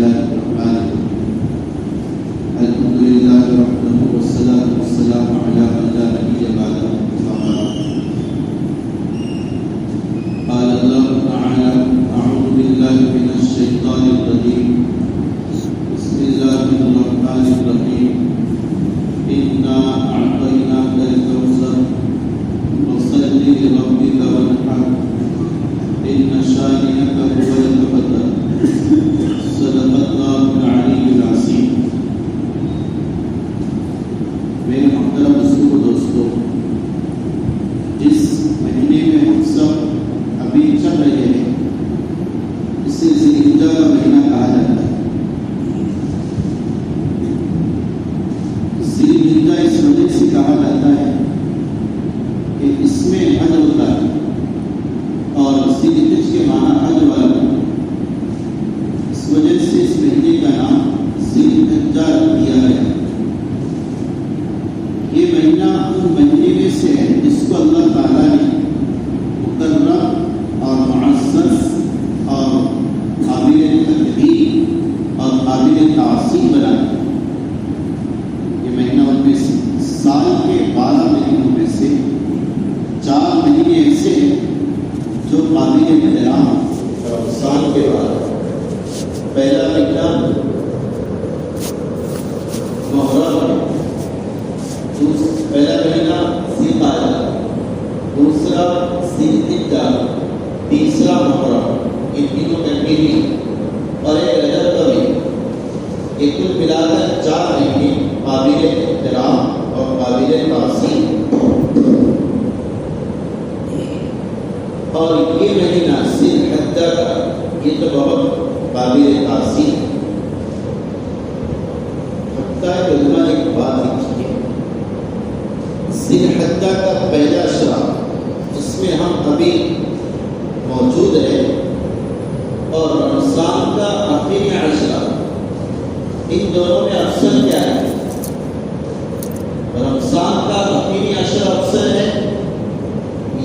الله الرحمن الرحيم الحمد لله وحده والصلاة والسلام على من لا نبي بعده قال الله تعالى أعوذ بالله من الشيطان الرجيم بسم الله الرحمن الرحيم إنا أعطيناك الكوثر فصل لربك وانحر إن شانئك هو الأبتر صدق الله العلي العظيم. میرے محترم دوستوں دوستوں، جس مہینے میں ہم سب ابھی چل رہے ہیں اسے ذی الحجہ کا مہینہ کہا جاتا ہے. ذی الحجہ اس وجہ سے کہا جاتا ہے کہ اس میں حج ہوتا ہے اور ذی الحجہ کے معنی حج والا ہے. اس وجہ سے اس مہینے کا نام ذی الحجہ دیا گیا. یہ مہینہ ان مہینے میں سے ہے جس کو اللہ تعالیٰ نے مکرم اور معزز اور قابل تقدیر اور قابل تعظیم بنایا. یہ مہینہ ان میں سے سال کے 12 مہینوں میں سے 4 مہینے ایسے ہیں جو قابل احترام اور سال کے بعد پہلا مہینہ محرم ہے، پہلا مہینہ ذی القعدہ، دوسرا ذی الحجہ، تیسرا محرم. یہ تینوں کنٹینیو اور ایک رجب کا بھی. یہ کل ملا کر 4 مہینے قابل احترام اور قابل تعظیم. اور یہ مہینہ ذی الحجہ کا یہ تو بہت قابل تعظیم ہے. حتیٰ کہ علماء نے ایک بات لکھی ہے، ذی الحجہ کا پہلا اشرا جس میں ہم ابھی موجود ہیں اور رمضان کا آخری اشرا، ان دونوں میں افضل کیا ہے؟ رمضان کا آخری اشرا افضل ہے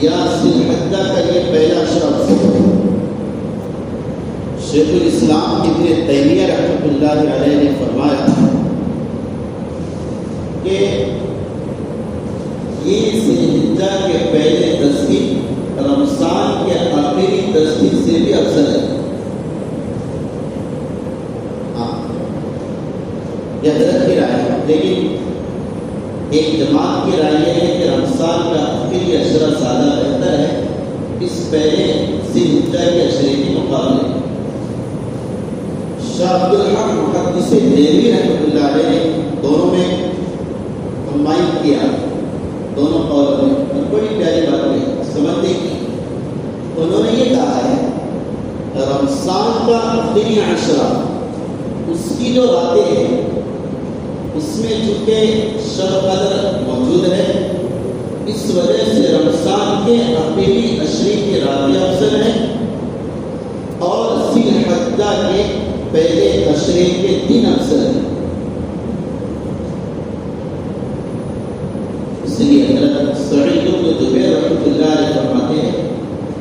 یا ذی الحجہ کا یہ پہلا اشرا افضل ہے؟ شیخ الاسلام ابن تیمیہ رحمۃ اللہ علیہ نے فرمایا کہ یہ ذی الحجہ کے پہلے 10 دن رمضان کے آخری 10 دن سے بھی افضل ہے. یہ حضرت کی رائے ہے، لیکن ایک جماعت کی رائے یہ ہے کہ رمضان کا آخری اشرا زیادہ بہتر ہے اس پہلے ذی الحجہ کے اشرے کے مقابلے. شاہ عبدالحق محدث دہلوی رحمۃ اللہ علیہ نے دونوں میں کمبائن کیا، دونوں قولوں میں. اور بڑی پیاری بات ہے سمجھنے کی. انہوں نے یہ کہا ہے رمضان کا آخری عشرہ اس کی جو راتیں ہیں اس میں چونکہ شب قدر موجود ہے، اس وجہ سے رمضان کے آخری عشرے کی راتیں افضل ہیں اور ذی الحجہ کے پہلے عشرے کے دن افضل ہیں. اس لیے حضرت سعید بن جبیر رحمۃ اللہ علیہ فرماتے ہیں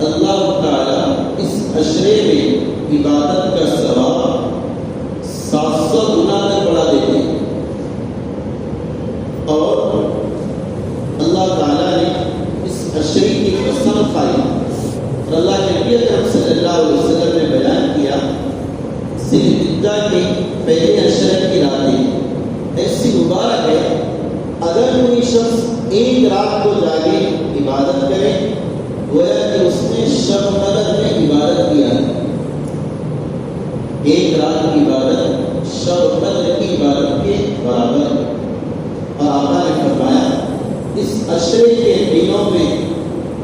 اللہ تعالیٰ اس عشرے میں عبادت کا ثواب 700 گنا تک بڑھا دیتے ہیں. اور اللہ تعالیٰ نے اس عشرے کی قسم کھائی اور اللہ کے نبی اکرم صلی اللہ علیہ وسلم نے بیان کیا ذی الحجہ کے پہلے عشرے کی راتیں ایسی مبارک ہے اگر کوئی شخص ایک رات کو جاگے عبادت کرے گویا کہ اس نے شب قدر میں عبادت کیا ہے. ایک رات کی عبادت شب قدر کی عبادت کے برابر ہے. اور آقا نے فرمایا اس عشرے کے دنوں میں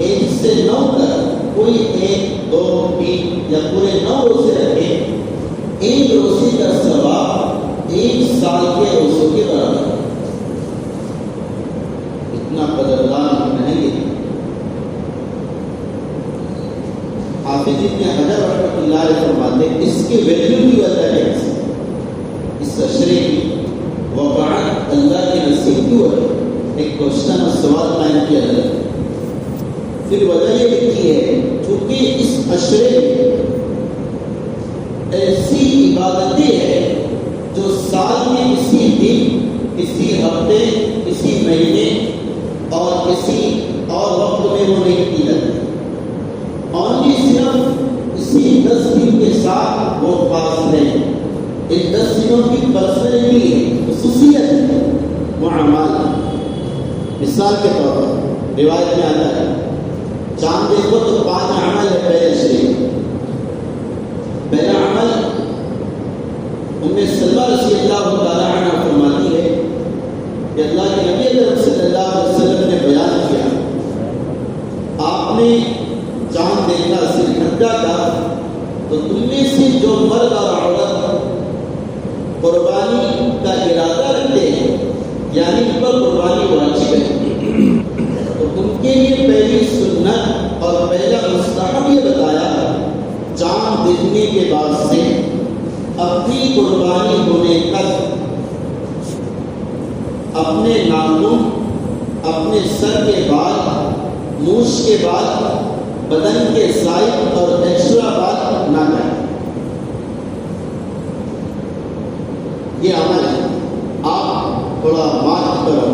1 سے 9 تک کوئی 1 2 3 یا پورے 9 روزے رکھے، ایک روزے کا ثواب 1 سال کے روزوں کے برابر ہے. اتنا قدردان نہیں ہے. حافظ ابن حجر رحمۃ اللہ علیہ فرماتے ہیں اس کی ویلیو بھی وجہ ہے اس عشرے کی وقعت اللہ کے نصیب کی وجہ. ایک کوشچن اور سوال قائم کیا جائے. پھر وجہ یہ لکھی ہے چونکہ اس عشرے میں ایسی عبادتیں ہیں جو سال میں کسی دن، کسی ہفتے، کسی مہینے اور کسی اور وقت میں وہ نہیں کی جاتی، اونلی صرف اسی 10 دن کے ساتھ وہ خاص ہے۔ ان 10 دنوں کی پرسنلٹی ہے، خصوصیت ہے، وہ اعمال۔ مثال کے طور پر روایت میں آتا ہے چاند دیکھو تو 5 عمل ہے پہلے شریف۔ پہلا عمل ام سلمہ رضی اللہ تعالیٰ عنہ فرماتی ہے کہ اللہ کے نبی اکرم صلی اللہ علیہ وسلم نے بیان کیا، آپ نے چاند دیکھا صرف گھنٹہ کا، تو تم میں سے جو مرد اور عورت قربانی کا ارادہ رکھتے ہیں، یعنی ان پر قربانی واجب ہے، تو ان کے لیے پہلی سنت اور پہلا مستحب یہ بتایا چاند دیکھنے کے بعد سے اپنی قربانی ہونے تک اپنے ناخن، اپنے سر کے بال، مونچھ کے بال، بدن کے سائڈ اور ایکسٹرا بال نہ کریں۔ یہ عمل ہے، آپ تھوڑا مارک کرو،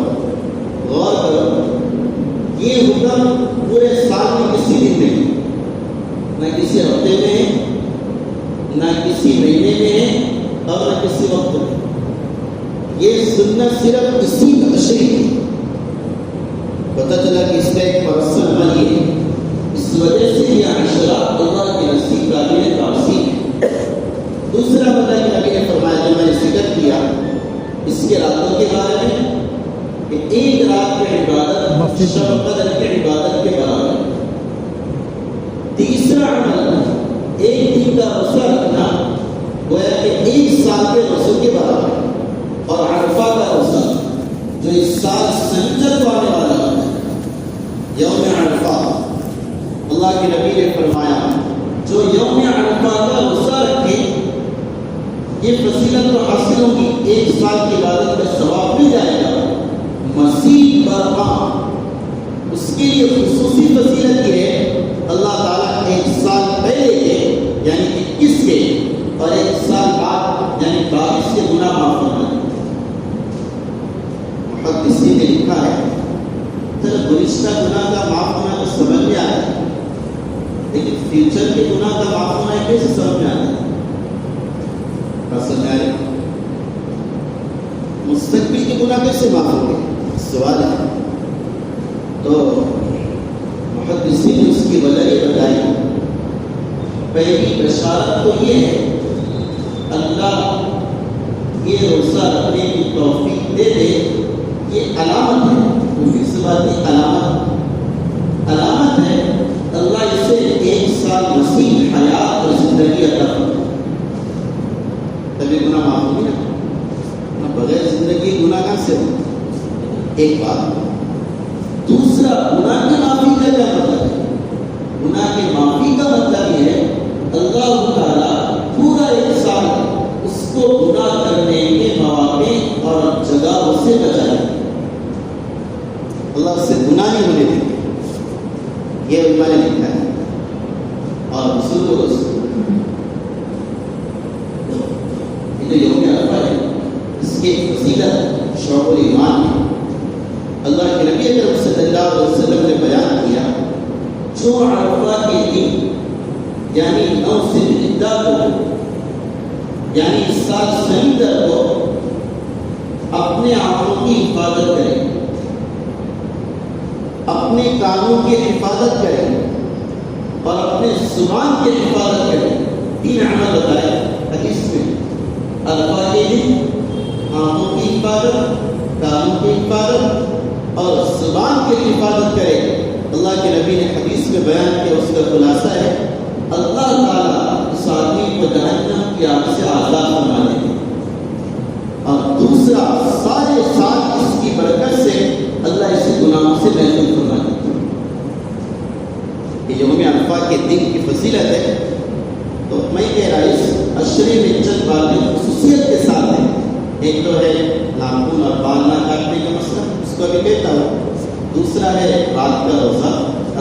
غور کرو، یہ حکم پورے سال میں کسی دن نہیں، نہ کسی ہفتے میں ہے، نہ کسی مہینے میں ہے، اور نہ کسی وقت میں۔ یہ سنت صرف اسی تشریح ہے۔ پتہ چلا کہ اس کا ایک پرسنل عمل یہ ہے، اس وجہ سے یہ عشرہ اللہ کے نزدیک قابل تعظیم ہے۔ دوسرا اللہ کے نبی نے فرمایا، جو میں نے ذکر کیا اس کے راتوں کے بارے میں، کہ ایک رات کی عبادت شب قدر کی عبادت کے برابر ہے۔ تیسرا عمل ایک دن کا روزہ رکھنا گویا کہ 1 سال کے روزوں کے برابر ہے، اور عرفہ کا روزہ جو اس سال سنجر کو آنے والا ہے، یوم عرفہ، اللہ کے نبی نے فرمایا جو یوم عرفہ کا روزہ رکھے یہ فضیلت تو حاصل ہوگی، 1 سال کی عبادت کا ثواب مل جائے گا، مزید برآں اس کے لیے خصوصی فضیلت یہ ہے اللہ تعالیٰ 1 سال پہلے کے یعنی 21 کے اور 1 سال بعد یعنی 22 کے گناہ معاف فرمائے۔ محدثین نے لکھا ہے گزشتہ گناہ کا معاف ہونا تو سمجھ میں آتا ہے، لیکن فیوچر کے گناہ کا معاف ہونا کیسے سمجھ میں آتا ہے؟ مستقبل کے گناہ کیسے معاف ہوں گے؟ سوال ہے۔ تو محدثین نے اس کی وجہ یہ بتائی، پہلی بشارت تو یہ ہے اللہ یہ روزہ رکھنے کی توفیق دے دے، یہ علامت ہے، علامت ہے اللہ اسے 1 سال وسیع حیات اور زندگی عطا فرمائے، تبھی گناہ معاف ہوگی نا، بغیر زندگی گناہ کہاں سے ہو؟ ایک بات۔ دوسرا، گناہ کی معافی کا کیا مطلب ہے؟ گناہ کی معافی کا مطلب یہ ہے اللہ تعالیٰ پورا 1 سال اس کو گناہ کرنے کے مواقع اور جگہوں سے بچائے، اللہ سے گناہ نہیں ہونے دیں گے، یہ علماء نے لکھا ہے۔ اور رسول یہ جو یوم عرفہ ہے اس کی فضیلت شعب الایمان ہے۔ اللہ کے نبی اکرم صلی اللہ علیہ وسلم نے بیان کیا جو عرفہ کے دن یعنی 9 ذی الحجہ کو یعنی اس سال سنیچر کو اپنے آنکھوں کی حفاظت کرے، اپنے کانوں کی حفاظت کرے اور اپنے زبان کی حفاظت کرے۔ 3 عمل بتائے حدیث میں، عرفہ کے دن آنکھوں کی حفاظت، کانوں کی حفاظت اور زبان کی حفاظت کرے۔ اللہ کے نبی نے حدیث میں بیان کیا، اس کا خلاصہ ہے اللہ تعالیٰ اس آدمی کو جہنم کی آگ سے آزاد فرما دے گا، اور دوسرا سارے سال اس کی برکت سے اللہ اسے گناہوں سے محفوظ فرما دے گا۔ یہ یوم عرفہ کے دن کی فضیلت ہے، تو میں کہہ رہا اس عشرے میں چند باتیں خصوصیت کے ساتھ ہیں۔ ایک تو ہے ناخن اور بال نہ کاٹنے کا مسئلہ، اس کو بھی کہتا ہوں۔ دوسرا ہے رات کا روزہ،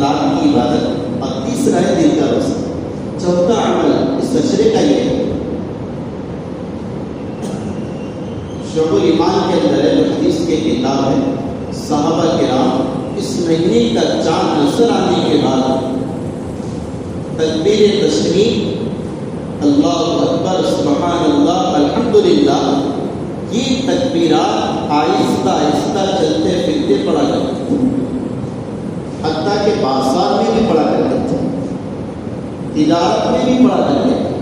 رات کی عبادت، اور تیسرا ہے دن کا روزہ۔ چوتھا عمل اس عشرے کا یہ ہے شعب الایمان کے اندر ہے، حدیث کے کتاب ہے، صحابہ کرام اس مہینے کا چاند نظر آنے کے بعد تکبیر تشریق، اللہ اکبر، سبحان اللہ، الحمدللہ، یہ تکبیرات آہستہ آہستہ چلتے پھرتے پڑھا کرتے تھے، حتیٰ کہ بازار میں بھی پڑھا کرتے تھے، تجارت میں بھی پڑھا کرتے تھے۔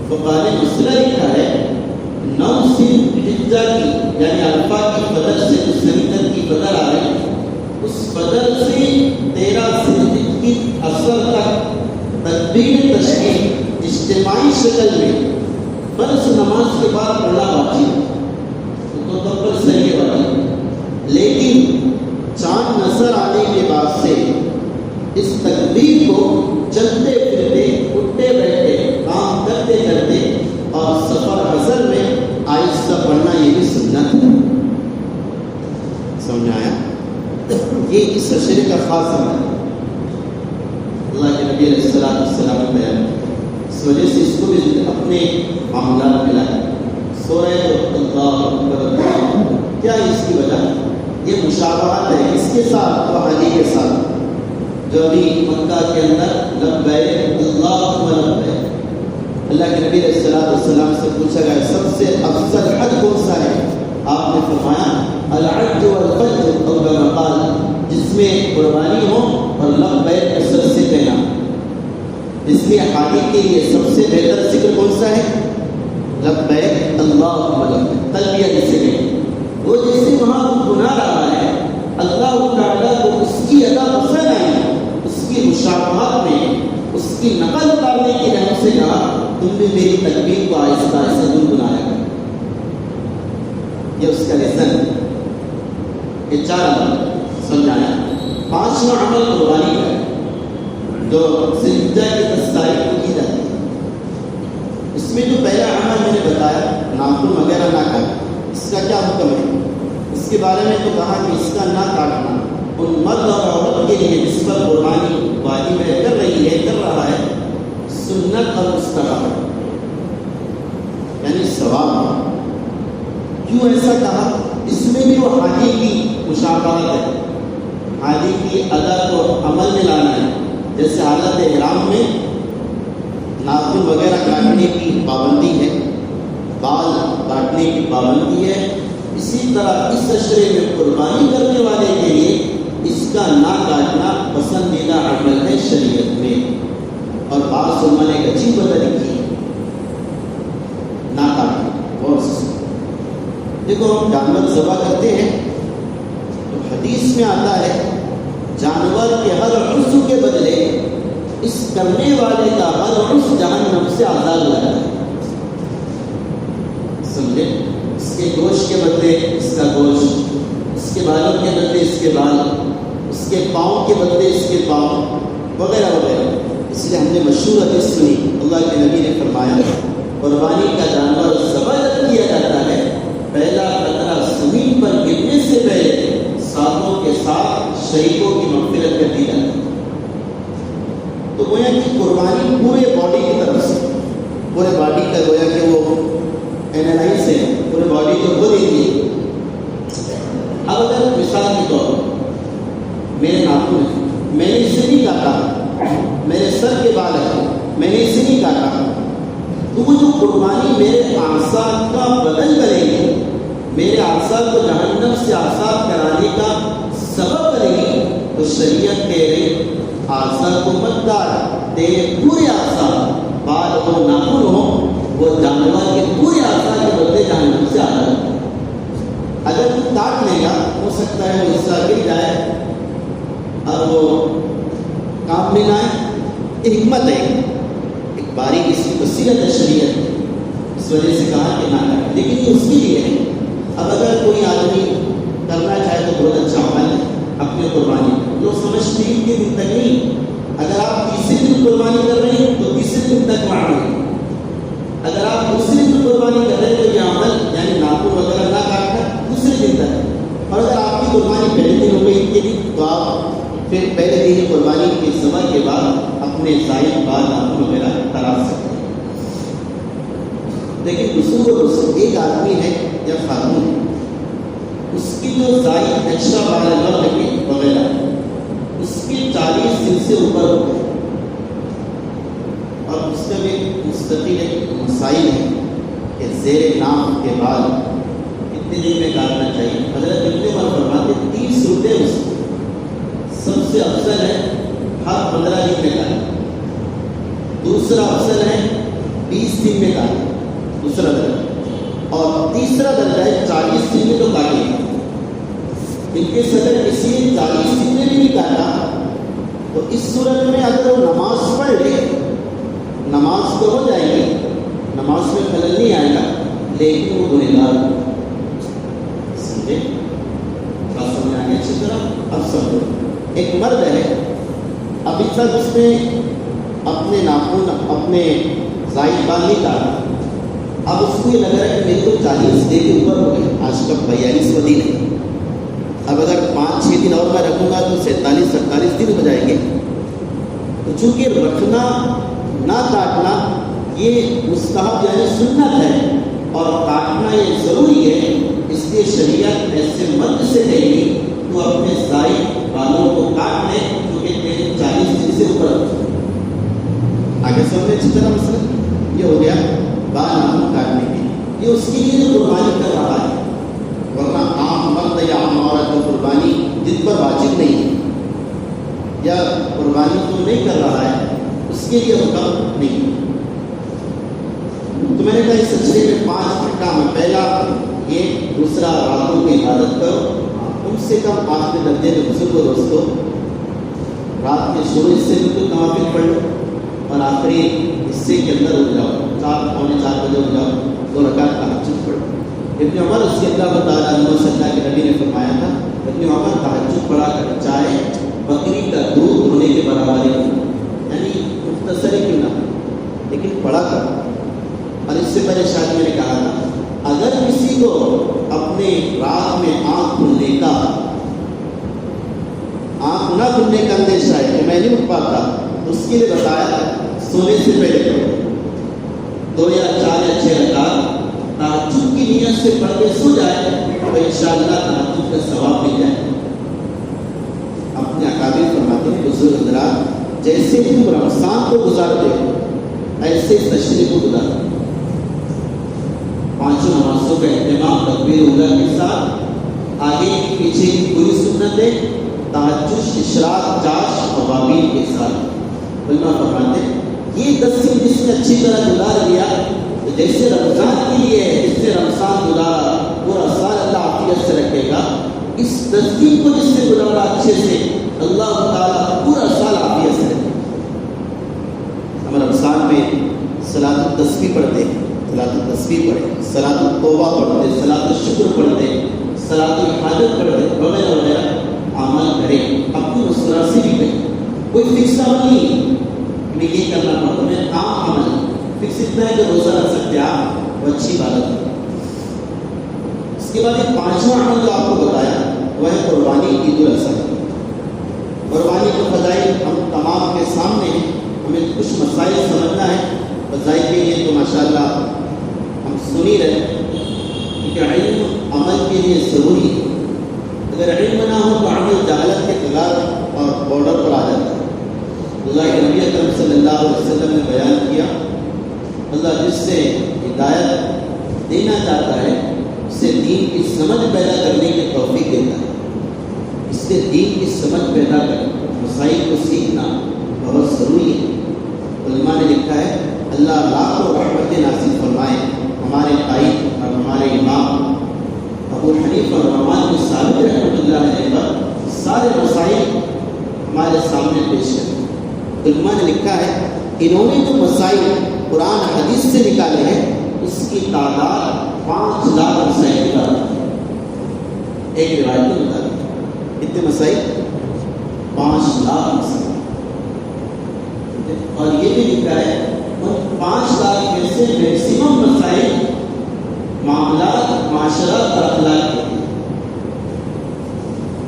فقہ نے مسئلہ لکھا ہے 9 ذی الحجہ کی یعنی عرفہ کی فجر سے جو سنگتر کی فجر آ رہی، اس فجر سے 13 ذی الحجہ کی اثر تک تکبیر تشریق اجتماعی شکل میں فرض نماز کے بعد پڑھنا واجب تو تب پر صحیح ہے واجب، لیکن چاند نظر آنے کے بعد سے اس تکبیر کو چلتے پھرتے، اٹھتے بیٹھتے، کام کرتے کرتے اور سفر حضر میں آہستہ پڑھنا یہ بھی سنت ہے۔ سمجھ آیا؟ یہ اس اشرے کا خاص عمل ہے، اللہ کے نبی علیہ السلام نے بیان کیا، اس وجہ سے اس کو بھی اپنے معاملات میں لائے۔ سو رہے تو اللہ اکبر، کیا ہے اس کی وجہ؟ یہ مشابہت ہے اس کے ساتھ وحدی کے ساتھ جو ابھی مکہ کے اندر لبیک اللہم لبیک، اللہ کے نبی علیہ السلام سے پوچھا گیا سب سے افضل حج کون سا ہے؟ آپ نے فرمایا العج والفجر، اور قال جس میں قربانی ہو اور لبیک اثر سے کہنا۔ اس لیے حاجی کے لیے سب سے بہتر ذکر کون سا ہے؟ لبیک اللہم لبیک، تلبیہ جسے کہیں۔ وہ جیسے وہاں گناہ رہا ہے، اللہ تعالیٰ کو اس کی ادا پسند آئی، اس کی مشابہت میں اس کی نقل اتارنے کی رحمت سے کہا تم بھی میری تکبیر کو آہستہ آہستہ گنگنایا کرو۔ یہ اس کا ریزن ہے۔ یہ 4 عمل سمجھایا۔ 5واں عمل قربانی کا ہے جو ذوالحجہ کی 10 تاریخ کو کی جاتی ہے۔ اس میں جو پہلا عمل میں نے بتایا ناخن وغیرہ نہ کاٹنا، اس کا کیا حکم ہے؟ اس کے بارے میں تو کہا کہ اس کا نہ کاٹنا ان مرد اور عورت کے لیے جس پر قربانی واجب ہے، کر رہی ہے، کر رہا ہے، سنت اور مستحب یعنی ثواب۔ کیوں ایسا کہا؟ اس میں بھی وہ حاجی کی مشابہت ہے، حاجی کی ادا کو عمل میں لانا ہے۔ جیسے حالت احرام میں ناخن وغیرہ کاٹنے کی پابندی ہے، بال کاٹنے کی پابندی ہے، اسی طرح اس اشرے میں قربانی کرنے والے کے لیے اس کا نہ کاٹنا پسندیدہ عمل ہے شریعت میں۔ اور بعض علماء نے ایک اچھی وجہ لکھی ہے نہ کاٹنا۔ اور دیکھو ہم جانور ذبح کرتے ہیں تو حدیث میں آتا ہے جانور کے ہر عضو کے بدلے اس کرنے والے کا ہر عضو جہنم سے آزاد ہو جاتا ہے۔ سمجھے؟ اس کے گوشت کے بدلے اس کا گوشت، اس کے بالوں کے بدلے اس کے بال، اس کے پاؤں کے بدلے اس کے پاؤں، وغیرہ وغیرہ۔ اس لیے ہم نے مشہور حدیث سنی، اللہ کے نبی نے فرمایا قربانی کا جانور ذبح جب کیا جاتا ہے پہلا قطرہ زمین پر گرنے سے پہلے ساتھوں کے ساتھ شریکوں کی مغفرت کر دی جاتی ہے۔ تو گویا کہ قربانی پورے باڈی کی طرف سے، پورے باڈی کا گویا کہ وہ اینالائز ہے، پورے باڈی کو وہ دیتی ہے۔ اب اگر مثال کے طور پر میرے ناخن ہے، میں نے اسے نہیں کاٹا، میرے سر کے بال ہے، میں نے اسے نہیں کاٹا، تو وہ جو قربانی میرے اعصاب کا بدل کرے گی، میرے اعصاب کو جہنم سے آزاد کرانے کا سبب کرے گی، تو شریعت کہہ رہی اعصاب کو مت کاٹ، تیرے پورے اعصاب بال ہو ناخن ہو وہ جانور کے پورے اعصاب کے بدلے جہنم سے آزاد ہو۔ اگر تو کاٹ لے گا ہو سکتا ہے وہ حصہ گر جائے اور وہ کام میں نہ آئے۔ یہ حکمت ہے، ایک باریک اس کی بصیرت ہے شریعت، اس وجہ سے کہا کہ نہ کرے، لیکن یہ اس کے لیے ہے۔ اب اگر کوئی آدمی کرنا چاہے تو بہت اچھا عمل ہے اپنی قربانی، لوگ سمجھتے ہیں کہ دن تک نہیں، اگر آپ تیسرے دن قربانی کر رہے ہیں تو تیسرے دن تک معمول ہے، اگر آپ دوسرے دن قربانی کر رہے ہیں تو یہ عمل یعنی ناخن وغیرہ نہ کاٹنا دوسرے دن تک ہے۔ اور اگر آپ کی قربانی پہلے دن ہو گئی کے دن تو آپ پھر پہلے دن قربانی کے ذبح کے بعد اپنے زائد بال ناخن وغیرہ تراش سکتے ہیں۔ لیکن رسول و رسول ایک آدمی ہے یا خاتون ہے، اس کی جو زائد ایکسٹرا بالغ کی وغیرہ اس کی 40 دن سے اوپر ہو گئے، اور اس کا بھی مستقل ایک مسائل ہے کہ زیر نام کے بعد کتنے دن میں کاٹنا چاہیے۔ حضرت ابن عمر فرماتے 30 روپے اس کو سب سے افضل ہے ہر 15 دن میں کاٹنا، دوسرا افضل ہے 20 دن میں کاٹنا دوسرا درجہ، اور تیسرا درجہ ہے 40 دن میں تو کاٹے گا۔ ان کے صدر کسی نے 40 دن میں بھی نہیں کاٹا تو اس صورت میں اگر وہ نماز پڑھ لے، نماز تو ہو جائے گی، نماز میں خلل نہیں آئے گا، لیکن وہ گنہگار سمجھے؟ بات سمجھ آگے اچھی طرح؟ اب سمجھو، ایک مرد ہے، ابھی تک اس نے اپنے ناخن اپنے زائد بال نہیں کاٹا، اب اس کو یہ لگ رہا ہے کہ میری تو 40 دن کے اوپر ہو گئے، آج کل 42واں دن ہے، اب اگر 5-6 دن اور میں رکھوں گا تو 47-48 دن ہو جائیں گے۔ تو چونکہ رکھنا نہ کاٹنا یہ مستحب یعنی سنت ہے، اور کاٹنا یہ ضروری ہے، اس لیے شریعت ایسے مرد سے کہے گی تو اپنے زائد بالوں کو کاٹ لے کیونکہ تیرے 40 دن سے اوپر ہو۔ آگے سمجھے اچھی طرح مسئلہ یہ ہو گیا بال ناخن کاٹنے کی، یہ اس کے لیے جو قربانی کر رہا ہے، ورنہ عام مرد یا عام عورت کو قربانی جن پر واجب نہیں ہے یا قربانی تو نہیں کر رہا ہے اس کے لیے حکم نہیں۔ تو میں نے کہا اس سلسلے میں 5 کام ہے۔ پہلا یہ، دوسرا راتوں کی عبادت کرو، کم سے کم آخری درجے میں بزرگ و دوستو رات کے شروع سے بالکل نوافل پڑھ لو اور آخری حصے کے اندر اٹھ جاؤ، 4-4 بجے اٹھ جاؤ، 2 رکعت تہجد پڑھو۔ ابن عمر رضی اللہ تعالیٰ عنہ سے اللہ کے نبی نے فرمایا تھا، ابن عمر تہجد پڑھا کر چاہے بکری کا دودھ ہونے کے برابر ہے، یعنی مختصر ہی کیوں نہ لیکن پڑھا کر۔ اور اس سے پہلے شاید میں نے کہا تھا اگر کسی کو اپنے رات میں آنکھ کھلنے کا آنکھ نہ کھلنے کا اندیشہ ہے کہ میں نہیں اٹھ پاتا تو اس کے لیے بتایا سونے سے پہلے کرو 2 یا 4 یا 6 رکعت تہجد کی نیت سے پڑھ کے سو جائے تو انشاءاللہ تہجد کا ثواب مل جائے۔ اپنے اکابر فرماتے ہیں بزرگ حضرات جیسے تم رمضان کو گزارتے ہو ایسے تشریح کو گزارتے ہو، 5 نمازوں کا اہتمام تکبیر اولیٰ کے ساتھ، آگے پیچھے کی پوری سنتیں، تہجد، اشراق، جاش، اوابین کے ساتھ۔ علماء فرماتے ہیں یہ 10 دن جس نے اچھی طرح گزار لیا تو جیسے رمضان کے لیے جس سے رمضان گزارا پورا سال اللہ عافیت سے رکھے گا، اس 10 دن کو جس سے گزارا اچھے سے اللہ تعالیٰ پورا سال عافیت سے رکھے گا۔ ہم رمضان میں صلاۃ التسبیح پڑھتے ہیں، صلاۃ التسبیح پڑھیں، صلاۃ التوبہ پڑھتے، صلاۃ الشکر پڑھتے، صلاۃ الحاجت پڑھتے وغیرہ وغیرہ عمل کریں، اپنی مسکرا سے بھی کریں، کوئی فکس عمل نہیں کہ یہ کرنا پڑتا، میں عام عمل فکس اتنا ہے کہ روزہ رکھ سکتے آپ، وہ اچھی بات ہے۔ اس کے بعد ایک 5واں عمل جو آپ کو بتایا وہ ہے قربانی، عید الاضحیٰ۔ قربانی کے فضائل ہم تمام کے سامنے ہیں، ہمیں کچھ مسائل سمجھنا ہے، فضائل کے لیے تو ماشاءاللہ ہم سن ہی رہے کیونکہ علم عمل کے لیے ضروری ہے، اگر علم نہ ہو تو عمل جہالت کے کگار اور بارڈر پر آ جاتا ہے۔ اللہ کے نبی اکرم صلی اللہ علیہ وسلم نے بیان کیا اللہ جس سے ہدایت دینا چاہتا ہے اسے دین کی سمجھ پیدا کرنے کی توفیق دیتا ہے، اس سے دین کی سمجھ پیدا کر مسائل کو سیکھنا بہت ضروری ہے۔ علماء نے لکھا ہے اللہ لاکھوں رحمتیں نازل فرمائے ہمارے قائد اور ہمارے امام ابو حنیفہ اور نعمان بن ثابت رحمۃ اللہ علیہ پر سارے مسائل ہمارے سامنے پیش کرتے ہیں۔ علماء نے لکھا ہے انہوں نے جو مسائل قرآن حدیث سے نکالے ہیں اس کی تعداد 5 لاکھ مسائل کی تعداد ہے، ایک روایت کے مطابق کتنے مسائل؟ 5 لاکھ مسائل، اور یہ بھی لکھا ہے ان 5 لاکھ میں سے میکسیمم مسائل معاملات معاشرات اور اخلاق کے ہیں۔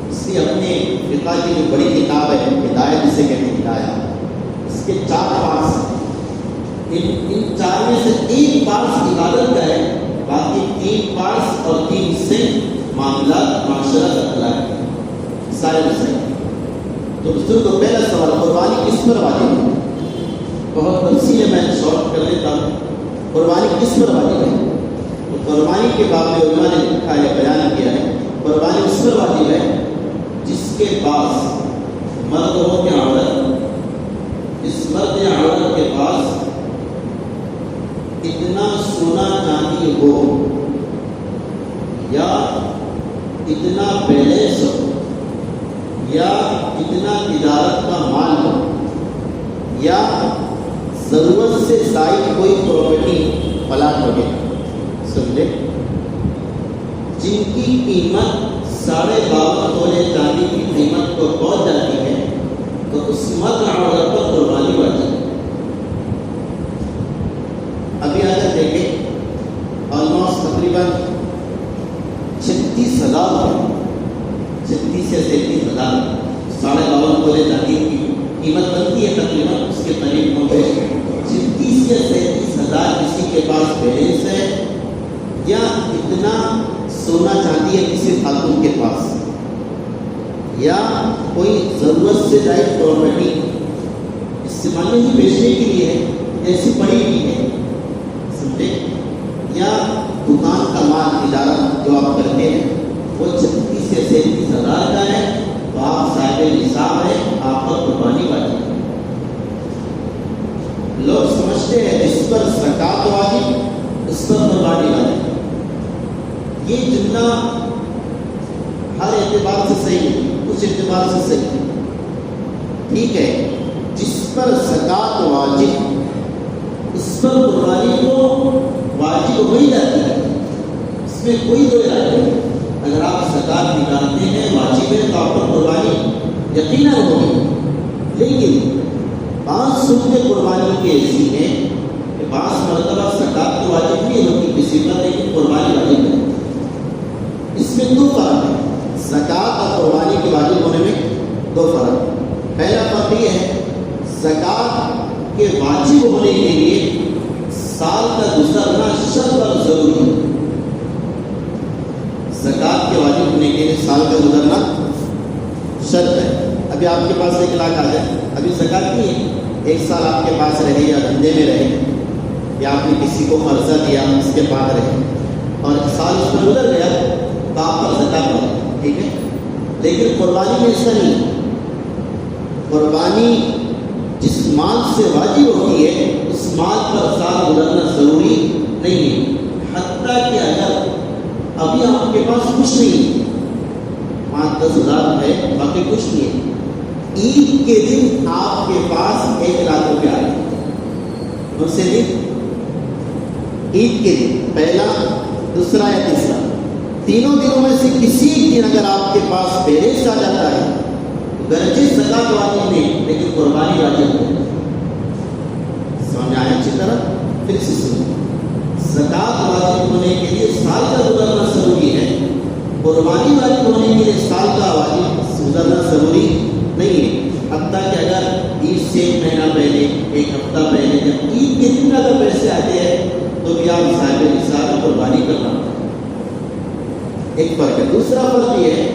اس کی اپنے فقہ کی جو بڑی کتاب ہے ہدایت جسے کہتے ہیں ہدایت، اس کے 4 پارٹس ہیں۔ ان چار میں سے ایک پارٹس عبادت کا ہے، باقی تین پارٹس اور تین حصے معاملات، معاشرت، اخلاق، سارے مسائل۔ تو بزرگ کو پہلا سوال، قربانی کس پر واجب ہے؟ بہت تفصیل میں شارٹ کر لیتا ہوں۔ قربانی کس پر واجب ہے؟ تو قربانی کے باب میں علماء نے لکھا ہے، بیان کیا ہے، قربانی اس پر واجب ہے جس کے پاس مرد ہو یا عورت، اس مرد یا عورت کے پاس اتنا سونا چاندی ہو یا اتنا بیلنس ہو یا اتنا تجارت کا مال ہو یا ضرورت سے زائد کوئی پراپرٹی پلاٹ وغیرہ، سمجھے، جن کی قیمت 52.5 تولے چاندی کی قیمت کو پہنچ جاتی ہے، تو اس مرد عورت پر قربانی واجب ہے۔ ابھی اگر دیکھیں آلموسٹ تقریباً 36,000 36 سے 37,000 52.5 تولے چاندی کی قیمت بنتی ہے، تقریباً اس کے قریب ہوں گے 36 یا 37,000 کسی کے پاس بیلنس ہے یا اتنا سونا چاندی ہے کسی خاتون کے پاس، یا کوئی ضرورت سے زائد پراپرٹی استعمال میں ہی بیچنے کے لیے ہے، ایسی پڑی ہوئی ہے، سمجھے، یا دکان کا مال تجارت جو آپ کرتے ہیں وہ 36 سے 37,000 کا ہے، تو آپ صاحب نصاب ہے، آپ پر قربانی واجب ہے۔ لوگ سمجھتے ہیں جس پر زکوٰۃ واجب اس پر قربانی واجب، یہ جملہ ہر اعتبار سے صحیح ہے، کچھ اعتبار سے صحیح ہے، ٹھیک ہے، جس پر زکوٰۃ واجب اس پر قربانی تو واجب ہو ہی جاتی ہے، اس میں کوئی دو رائے نہیں۔ اگر آپ زکوٰۃ نکالتے ہیں واجب ہے تو آپ پر قربانی یقیناً ہوگی، لیکن بعض صورت قربانی کی ایسی ہے کہ بعض مرتبہ زکوٰۃ تو واجب نہیں ہوتی کسی پر، لیکن قربانی واجب ہے۔ اس میں دو فرق ہے، زکوٰۃ اور قربانی کے واجب ہونے میں دو فرق۔ پہلا فرق یہ ہے، زکوٰۃ کے واجب ہونے کے لیے سال کا گزرنا شرط اور ضروری ہے۔ زکوٰۃ کے واجب ہونے کے لیے سال کا گزرنا شرط ہے۔ ابھی آپ کے پاس 1 لاکھ آ جائے، ابھی زکوٰۃ نہیں ہے، 1 سال آپ کے پاس رہے یا دھندے میں رہے یا آپ نے کسی کو قرضہ دیا اس کے بعد رہے اور سال اس میں گزر گیا تو آپ پر زکوٰۃ واجب، ٹھیک ہے، لیکن قربانی میں ایسا نہیں ہے۔ قربانی جس مال سے واجب ہوتی ہے اس مال پر سال گزرنا ضروری نہیں ہے، حتیٰ کہ اگر ابھی آپ کے پاس کچھ نہیں ہے، 5-10 ہزار ہے، باقی کچھ نہیں ہے، عید کے دن آپ کے پاس 1 لاکھ روپے آئے، کون سے دن؟ عید کے دن، پہلا، دوسرا یا تیسرا، تینوں دنوں میں سے کسی ایک دن اگر آپ کے پاس بیلنس آ جاتا ہے تو گرچہ زکوٰۃ واجب نہیں لیکن قربانی واجب ہے۔ سمجھ آیا اچھی طرح؟ پھر سے سنو، زکوٰۃ واجب ہونے کے لیے سال کا گزرنا ضروری ہے، قربانی واجب ہونے کے لیے سال کا واجب گزرنا ضروری نہیں ہے، حتیٰ کہ اگر عید سے 1 مہینہ پہلے، 1 ہفتہ پہلے، جب عید کے دن اگر پیسے آتے ہیں تو بھی آپ صاحب نصاب قربانی کرنا ہوتا ہے۔ ایک فرق ہے۔ دوسرا فرق یہ ہے،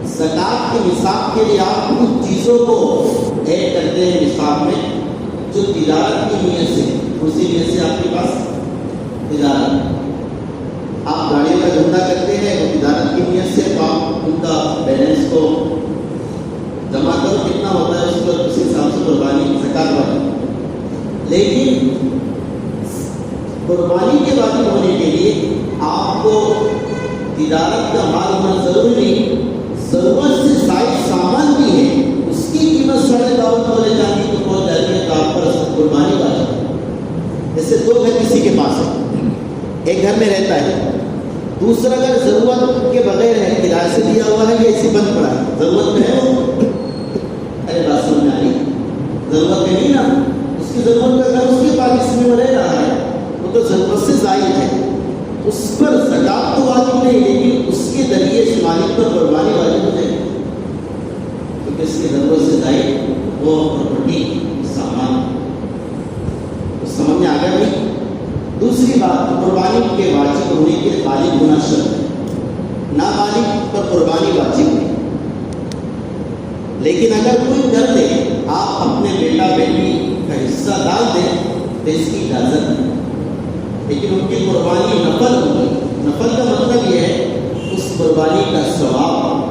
زکوٰۃ کے نصاب کے لیے آپ کچھ چیزوں کو ایڈ کرتے ہیں نصاب میں جو تجارت کی نیت سے، اسی نیت سے آپ کے پاس تجارت، آپ گاڑیوں کا دھندا کرتے ہیں وہ تجارت کی نیت سے، تو آپ ان کا بیلنس کو جمع کرو کتنا ہوتا ہے اس پر اسی حساب سے قربانی زکوٰۃ واجب۔ لیکن قربانی کے واجب ہونے کے لیے آپ کو تجارت کا مال ہونا ضروری نہیں، ضرورت سے زائد سامان بھی ہے، اس کی قیمت 52.5 تولے چاندی کو پہنچ جاتی ہے تو آپ پر قربانی واجب ہے۔ جیسے 2 گھر کسی کے پاس ہے، ایک گھر میں رہتا ہے، دوسرا گھر ضرورت کے بغیر ہے، کرایہ سے دیا ہوا ہے یا ایسے بند پڑا ہے، ضرورت میں ہے وہ، ارے بات سمجھ آ رہی، ضرورت میں نہیں نا، اس کی ضرورت کا گھر اس کے پاس اس میں وہ رہ رہا ہے، وہ تو ضرورت سے زائد ہے، اس پر زکوٰۃ تو واجب نہیں لیکن اس کے ذریعے سے مالک پر قربانی واجب ہو جائے، کیونکہ اس کی ضرورت سے زائد وہ پراپرٹی سامان، سمجھ میں آ گیا دوسری بات، قربانی کے واجب ہونے کے بالغ ہونا شرط ہے، نابالغ پر قربانی واجب نہیں۔ لیکن اگر کوئی کر دے، آپ اپنے بیٹا بیٹی کا حصہ ڈال دیں تو اس کی اجازت ہے، لیکن ان کی قربانی نفل ہوگی۔ نفل کا مطلب یہ ہے اس قربانی کا ثواب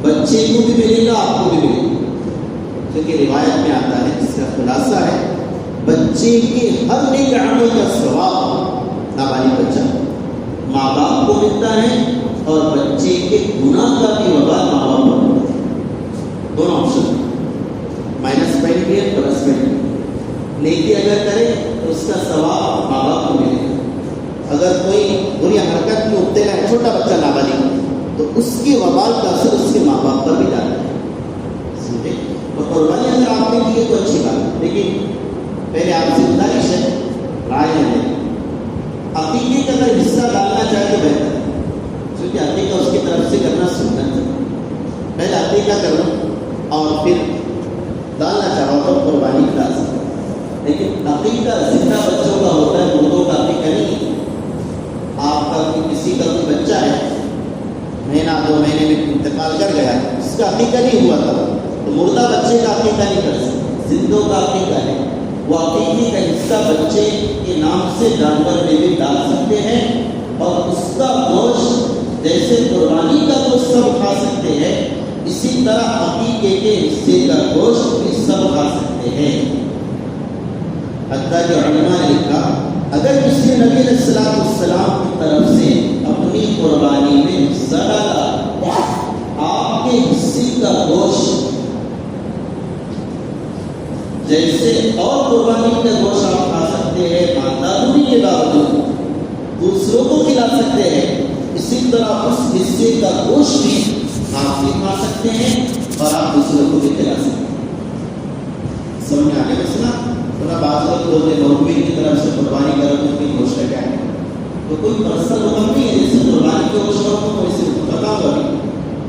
بچے کو بھی ملے گا، آپ کو بھی ملے گا، کیونکہ روایت میں آتا ہے، جس کا خلاصہ ہے بچے کے ہر نیک عمل کا ثواب نابالغ بچہ ماں باپ کو ملتا ہے، اور بچے کے گناہ کا بھی وبال ماں باپ کو ملتا ہے۔ دونوں آپشن، -20 بھی ہے، +20 بھی۔ نیکی اگر کرے تو اس کا ثواب ماں باپ کو ملے گا، اگر کوئی بری حرکت میں مبتلا ہے چھوٹا بچہ نابالغ تو اس کے وبال کا اثر اس کے ماں باپ پر بھی جاتا ہے، سمجھے؟ اور قربانی اگر آپ نے کی ہے تو اچھی بات ہے، لیکن پہلے آپ سے گزارش ہے، رائے ہے عقیقے کا اگر حصہ ڈالنا چاہے تو بہتر ہے، کیونکہ عقیقہ اس کی طرف سے کرنا سنت ہے۔ پہلے عقیقہ کر لو اور پھر ڈالنا چاہو تو قربانی ڈال سکتے، لیکن عقیقہ زندہ بچوں کا ہوتا ہے، مردوں کا عقیقہ نہیں۔ آپ کا کسی کا کوئی بچہ ہے، مہینہ 2 مہینے میں انتقال کر گیا، اس کا عقیقہ نہیں ہوا تھا، تو مردہ بچے کا عقیقہ نہیں کر سکتے، زندوں کا عقیقہ ہے، وہ عقیقے کا حصہ بچے کے نام سے جانور میں بھی ڈال سکتے ہیں، اور اس کا گوشت جیسے قربانی کا گوشت سب کھا سکتے ہیں، اسی طرح عقیقے کے حصے کا گوشت بھی سب کھا سکتے ہیں۔ حتیٰ کہ علماء نے لکھا اگر کسی نے نبی علیہ السلام کی طرف سے اپنی قربانی میں حصہ ڈالا، آپ کے حصے کا گوشت جیسے اور قربانی کا گوشت آپ کھا سکتے ہیں مالداری کے باوجود، دوسروں کو کھلا سکتے ہیں، اسی طرح اس حصے کا گوشت بھی آپ بھی کھا سکتے ہیں اور آپ دوسروں کو بھی کھلا سکتے ہیں۔ سمجھ میں آگے مسئلہ؟ ورنہ بعض لوگ بولتے ہیں محبوبین کی طرف سے قربانی کرو تو کی گوشت کیا ہے، تو کوئی پرسنل حکم نہیں ہے، جیسے قربانی کے گوشت کو ویسے بتاؤں گا بھی،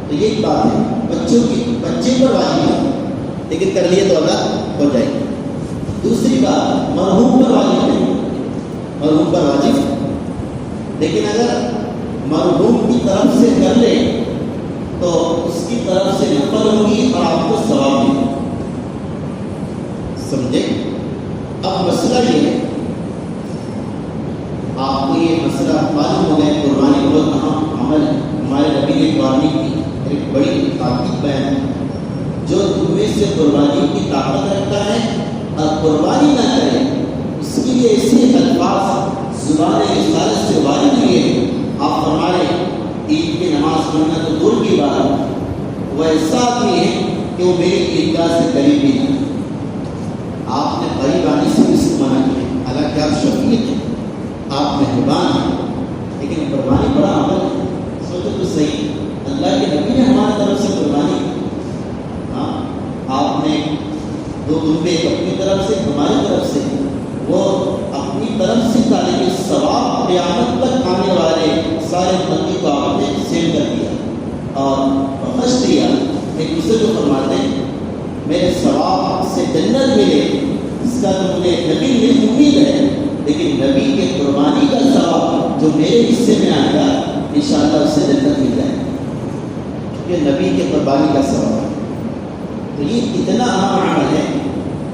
تو یہ ایک بات ہے بچوں کی، بچے پر واجب ہے لیکن کر لیے تو ادا ہو جائے گی۔ دوسری بات، مرحوم پر واجب ہے، مرحوم پر واجب، لیکن اگر مرحوم کی طرف سے کر لے تو اس کی طرف سے نفل ہوگی اور آپ کو ثواب ملے گا، سمجھے؟ اب مسئلہ یہ ہے، آپ کو یہ مسئلہ معلوم ہو گیا، قربانی بہت اہم عمل ہے، ہمارے نبی نے قربانی کی ایک بڑی طاقت بیان ہے، جو تم میں سے قربانی کی طاقت رکھتا ہے اور قربانی نہ کرے اس کے لیے ایسے الفاظ زبان رسالت سے وارد ہوئے، آپ ہمارے عید کی نماز پڑھنا تو دور کی بات، وہ ایسا آدمی ہے کہ وہ میری عیدگاہ سے قریب بھی نہیں، آپ نے قریب آنے سے اس کو منع کیا، حالانکہ آپ شفیق ہیں، آپ مہربان ہیں، لیکن قربانی بڑا عمل ہے، سوچو تو صحیح، اللہ کے نبی نے ہماری طرف سے قربانی کی، ہاں آپ نے 2 دمبے اپنی طرف سے، ہماری طرف سے، وہ اپنی طرف سے کھانے کے ثواب قیامت تک آنے والے سارے بندی کو آپ نے سیو کر دیا اور بخش دیا۔ ایک دوسرے کو فرماتے ہیں میرے ثواب سے جنت ملے، اس کا تو مجھے یقین نہیں، امید ہے، لیکن نبی کے قربانی کا ثواب جو میرے حصے میں آئے گا انشاءاللہ اس سے جنت مل جائے گا، کیونکہ نبی کے قربانی کا ثواب ہے۔ تو یہ اتنا اہم عمل ہے،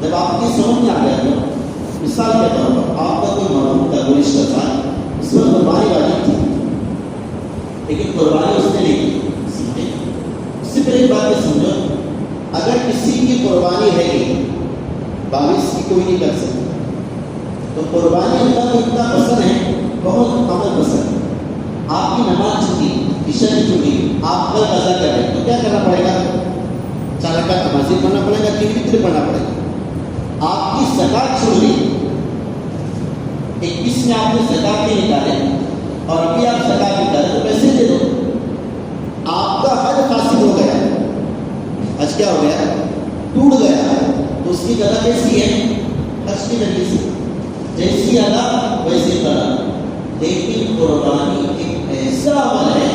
جب آپ کی سمجھ میں آ گیا تو مثال کے طور پر آپ کا کوئی مرحوم کا گزشتہ سال اس پر قربانی واجب تھی، لیکن قربانی اس نے نہیں کی، سمجھے؟ اس سے پہلے ایک بات یہ سمجھو، اگر کسی کی قربانی ہے گی 22 کی کوئی نہیں کر سکتا، تو قربانی اللہ کو اتنا پسند ہے، بہت عمل پسند ہے، آپ کی نماز چھوٹی، عشاء کی چھوٹی، آپ کل قضا کر رہے ہیں تو کیا کرنا پڑے گا؟ 4 رکعت نماز پڑھنا پڑے گا، 3 وتر پڑھنا پڑے گا۔ آپ کی زکات چھوڑ گئی، 21 میں آپ نے زکات نہیں نکالے اور ابھی آپ زکات نکالے تو پیسے دے دو، آپ کا حج فاسد ہو گیا، حج کیا ہو گیا؟ ٹوٹ گیا، تو اس کی قضا کیسی ہے؟ حج کی طریقے سے جیسی ادا ویسے قضا، لیکن قربانی ایک ایسا عمل ہے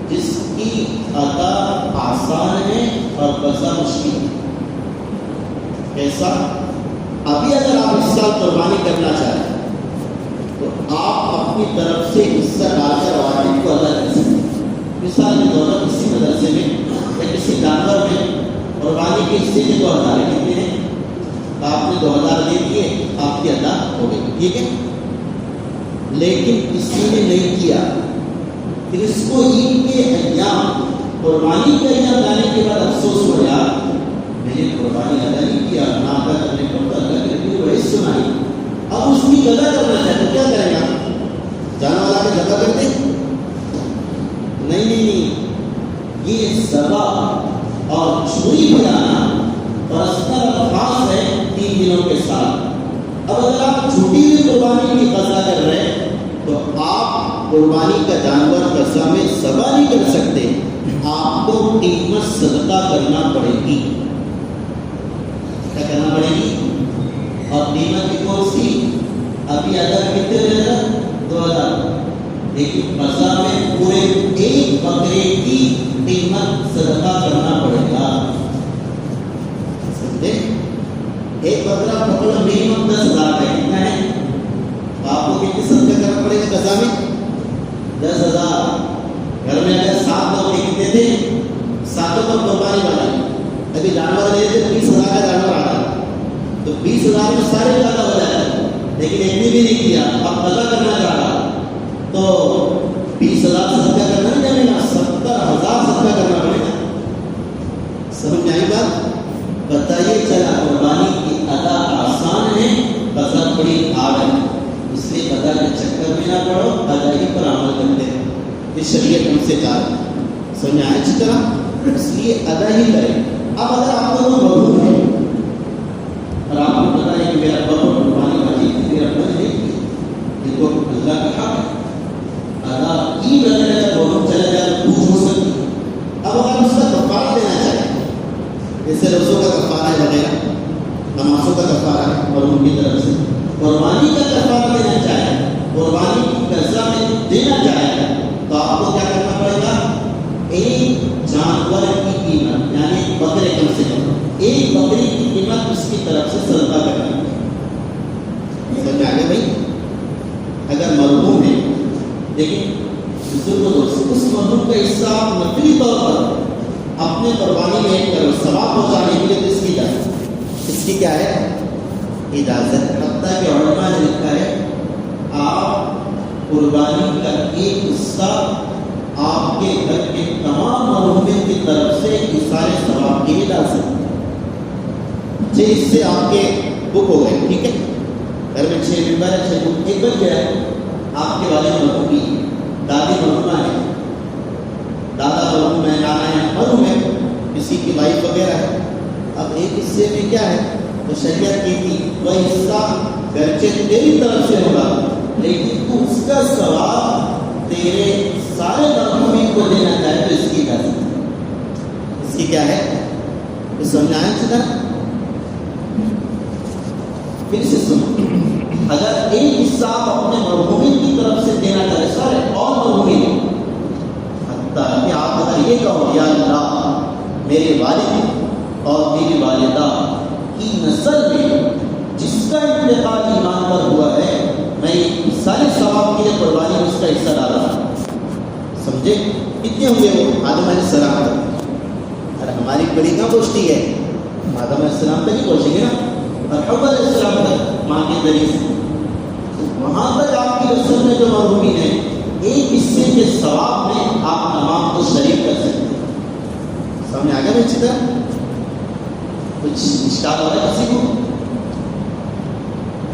جس کی ادا آسان ہے اور قضا مشکل ہے۔ ایسا ابھی اگر آپ اس سال قربانی کرنا چاہیں تو آپ اپنی طرف سے حصہ ڈال کر واحد کو ادا کر سکتے ہیں. مثال کے طور پر کسی مدرسے میں یا کسی جانور میں قربانی کے حصے کے 2000 کتنے ہیں؟ آپ نے 2000 دے دیے، آپ کی ادا ہو گئی، ٹھیک ہے. لیکن کسی نے نہیں کیا، پھر اس کو عید کے ایام قربانی کے ایام جانے کے بعد افسوس ہو گیا میں نے قربانی ادا نہیں کیا، نہ ادا کرنے پر تو اللہ کے لیے وہی سنائی. اب اس کی ادا کرنا چاہے تو کیا کرے گا؟ جانا والا کے جگہ کر دے؟ نہیں، یہ ذبح اور چھری بجانا پرسنل الفاظ ہے 3 دنوں کے ساتھ. اب اگر آپ چھوٹی ہوئی قربانی کی قضا کر رہے ہیں تو آپ قربانی کا جانور قضا میں ذبح نہیں کر سکتے، آپ کو قیمت صدقہ کرنا پڑے گی. کیا کرنا پڑے گی؟ اور قیمت کی کون سی؟ ابھی ادا کتنے رہے گا؟ 2000. لیکن قضا میں پورے ایک بکرے کی قیمت صدقہ کرنا پڑے گا. سمجھے؟ ایک بکرا پکڑو منیمم 10,000 کا کتنا ہے؟ آپ کو کتنی صدقہ کرنا پڑے گا قضا میں؟ 10,000. گھر میں اگر 7 لوگ کتنے تھے؟ 7 پر قربانی والا ابھی جانور دے تھے 20,000 کا جانور آ رہا تو 20,000 میں سارے زیادہ ہو جائے، لیکن اتنی بھی نہیں کیا. اب قضا کرنا چاہ رہا تو 20,000 صدقہ کرنا نہیں جانے گا، 70,000 صدقہ کرنا پڑے گا. سمجھ میں آئی بات؟ بتائیے چلا قربانی کی ادا آسان ہے، قضا بڑی ہارڈ ہے. اس لیے قضا کے چکر میں نہ پڑو، ادائی پر عمل کرتے ہیں. یہ شریعت ہم سے کہا ہے. سمجھ میں آئے اچھی طرح؟ اس لیے ادا ہی کریں. اب اگر آپ کو کوئی بہو ہے اور آپ کو پتا ہے کہ میرا بہو قربانی والی میرا بہو نہیں، یہ تو اللہ کا حق ہے. ادا کی اگر بہو چلا جائے تو پوچھ ہو سکتی. اب اگر اس کا کفارہ دینا چاہے، جیسے روزوں کا کفارہ ہے وغیرہ، نمازوں کا کفارہ ہے اور ان کی طرف سے قربانی کا کفارہ دینا چاہے، قربانی کی قرضہ میں دینا چاہے تو آپ کو کیا کرنا پڑے گا؟ ایک جانور کی قیمت یعنی ایک بکرے کم سے کم ایک بکری کی قیمت اس کی طرف سے صدقہ کرنا ہے. سمجھ میں آ گیا بھائی؟ اگر مرحوم ہے، لیکن اس مرحوم کا حصہ نقلی طور پر اپنے قربانی میں ایک ثواب پہنچانے کے لیے تو اس کی کیا ہے؟ اجازت. حتیٰ کہ علماء نے لکھا ہے آپ قربانی کا ایک حصہ آپ کے گھر کے تمام مرحومین کی طرف سے سارے ثواب کے لیے ڈال سکتے ہیں. 6 حصے آپ کے بک ہو گئے، ٹھیک ہے. گھر میں 6 ممبر ہے، 6 بک ایک بچ گیا ہے. آپ کے والد مرحوم کی دادی مرحومہ ہے، دادا مرحوم ہے، نانا ہے، مرحوم ہے، کسی کی وائف وغیرہ ہے. اب ایک حصے میں کیا ہے تو شریعت کی تھی وہ حصہ گرچہ تیری طرف سے ہوگا لیکن تو اس کا ثواب تیرے سارے مرحومین کو دینا چاہے تو اس کی اجازت ہے. اس کی کیا ہے؟ تو سمجھائیں چکا. پھر سے سنو، اگر ایک حصہ آپ اپنے مرحومین کی طرف سے دینا چاہے سارے اور مرحومین، حتیٰ کہ آپ اگر یہ کہو یا اللہ میرے والد اور میری والدہ کی نسل میں جس کا انتقال ایمان پر ہوا ہے میں سارے ثواب کے لیے قربانی میں اس کا حصہ ڈالا ہوں. سمجھے؟ کتنے ہوئے وہ؟ آدم علیہ السلام تک. ارے ہماری بڑی کہاں پہنچتی ہے؟ آدم علیہ السلام تک ہی پہنچیں گے نا، اور حوا علیہ السلام تک ماں کے ذریعے سے. وہاں تک آپ کی رسل میں جو مرحومین ہیں ایک حصے کے ثواب میں آپ تمام کو شریک کر سکتے ہیں. سامنے آ گیا میں اچھی طرح؟ کچھ اشکال ہو رہا ہے کسی کو؟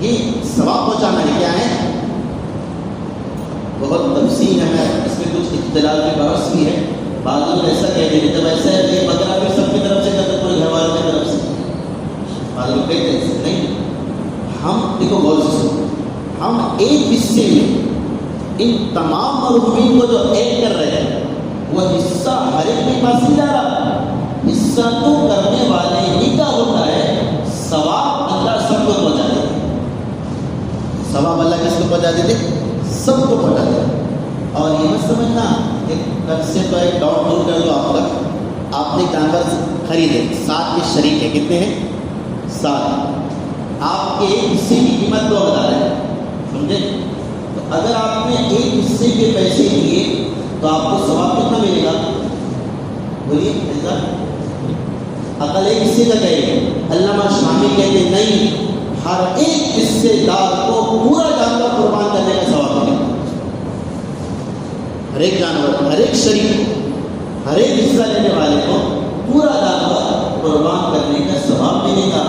یہ ثواب پہنچانا ہے کیا ہے؟ بہت تفصیل ہے، اس میں کچھ اختلاف کی بحث بھی ہے. بعض لوگ ایسا کہتے ہیں جب ایسا ہے کہ بکرا بھی سب کی طرف سے کرتے پورے گھر والوں کی طرف سے. بعض لوگ کہتے ہیں ایسا نہیں. ہم دیکھو غور سے سنو، ہم ایک حصے میں ان تمام مرحومین کو جو ایڈ کر رہے ہیں وہ حصہ ہر ایک کے پاس نہیں جا رہا. حصہ تو کرنے والے ہی کا ہوتا ہے، ثواب اللہ سب کو پہنچا دیتے. ثواب اللہ کس کو پہنچا دیتے؟ سب کو پہنچا دیتے. اور یہ مت سمجھنا ایک سے تو ایک ڈاؤٹ دور کر دو آپ کا. آپ نے جانور خریدے، 7 کے شریک ہیں، کتنے ہیں؟ 7. آپ کے ایک حصے کی قیمت 2,000 ہے، سمجھے؟ تو اگر آپ نے ایک حصے کے پیسے دیے تو آپ کو ثواب کتنا ملے گا؟ بولیے ایسا عقل ایک حصے کا کہے گا. علامہ شامی کہتے نہیں، ہر ایک حصے دار کو پورا جانور قربان کرنے کا ثواب ملے گا. ہر ایک جانور، ہر ایک شریک کو، ہر ایک حصہ لینے والے کو پورا جانور قربان کرنے کا ثواب ملے گا.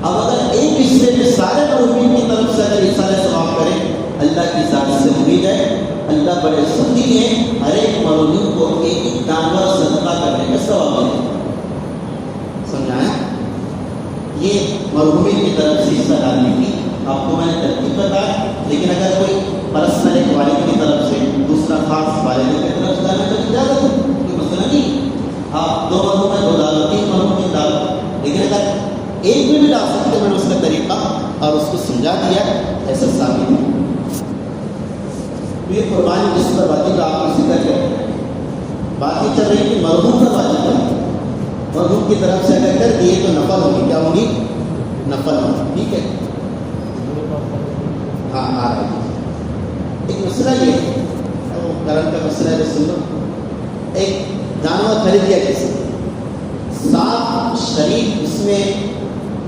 اب اگر ایک حصے میں سارے مرحومین کی طرف سے اگر حصہ ثواب کریں، اللہ کی ذات سے امید ہے، اللہ بڑے سخی ہیں، ہر ایک مرحوم کو ایک ایک جانور صدقہ کرنے کا ثواب ملے گا. سمجھایا؟ یہ مرحومین کی طرف سے حصہ ڈالنے کی آپ کو میں نے ترتیب بتایا. لیکن اگر کوئی پرسنل ایک والد کی طرف سے، دوسرا خاص والد کی طرف سے ڈالنے تو اجازت ہے، کوئی مسئلہ نہیں. آپ دو مرحوم میں دو ڈالو، تین مرحوم میں ڈالو، لیکن اگر ایک بھی ڈال سکتے، میں نے اس کا طریقہ اور اس کو سمجھا دیا، ایسا ثابت ہے. یہ قربانی جس پر واجب آپ کو ذکر کرتے ہیں، بات یہ چل رہی کہ مرحوم کا واجب ہے. مرحوم کی طرف سے اگر کر دیے تو نفل ہوگی. کیا ہوگی؟ نفل ہوگی. ٹھیک ہے، ہاں آ رہا ہے. ایک مسئلہ یہ ہے، وہ کرم کا مسئلہ ہے، سن لو. ایک جانور خرید لیا کسی، 7 شریک اس میں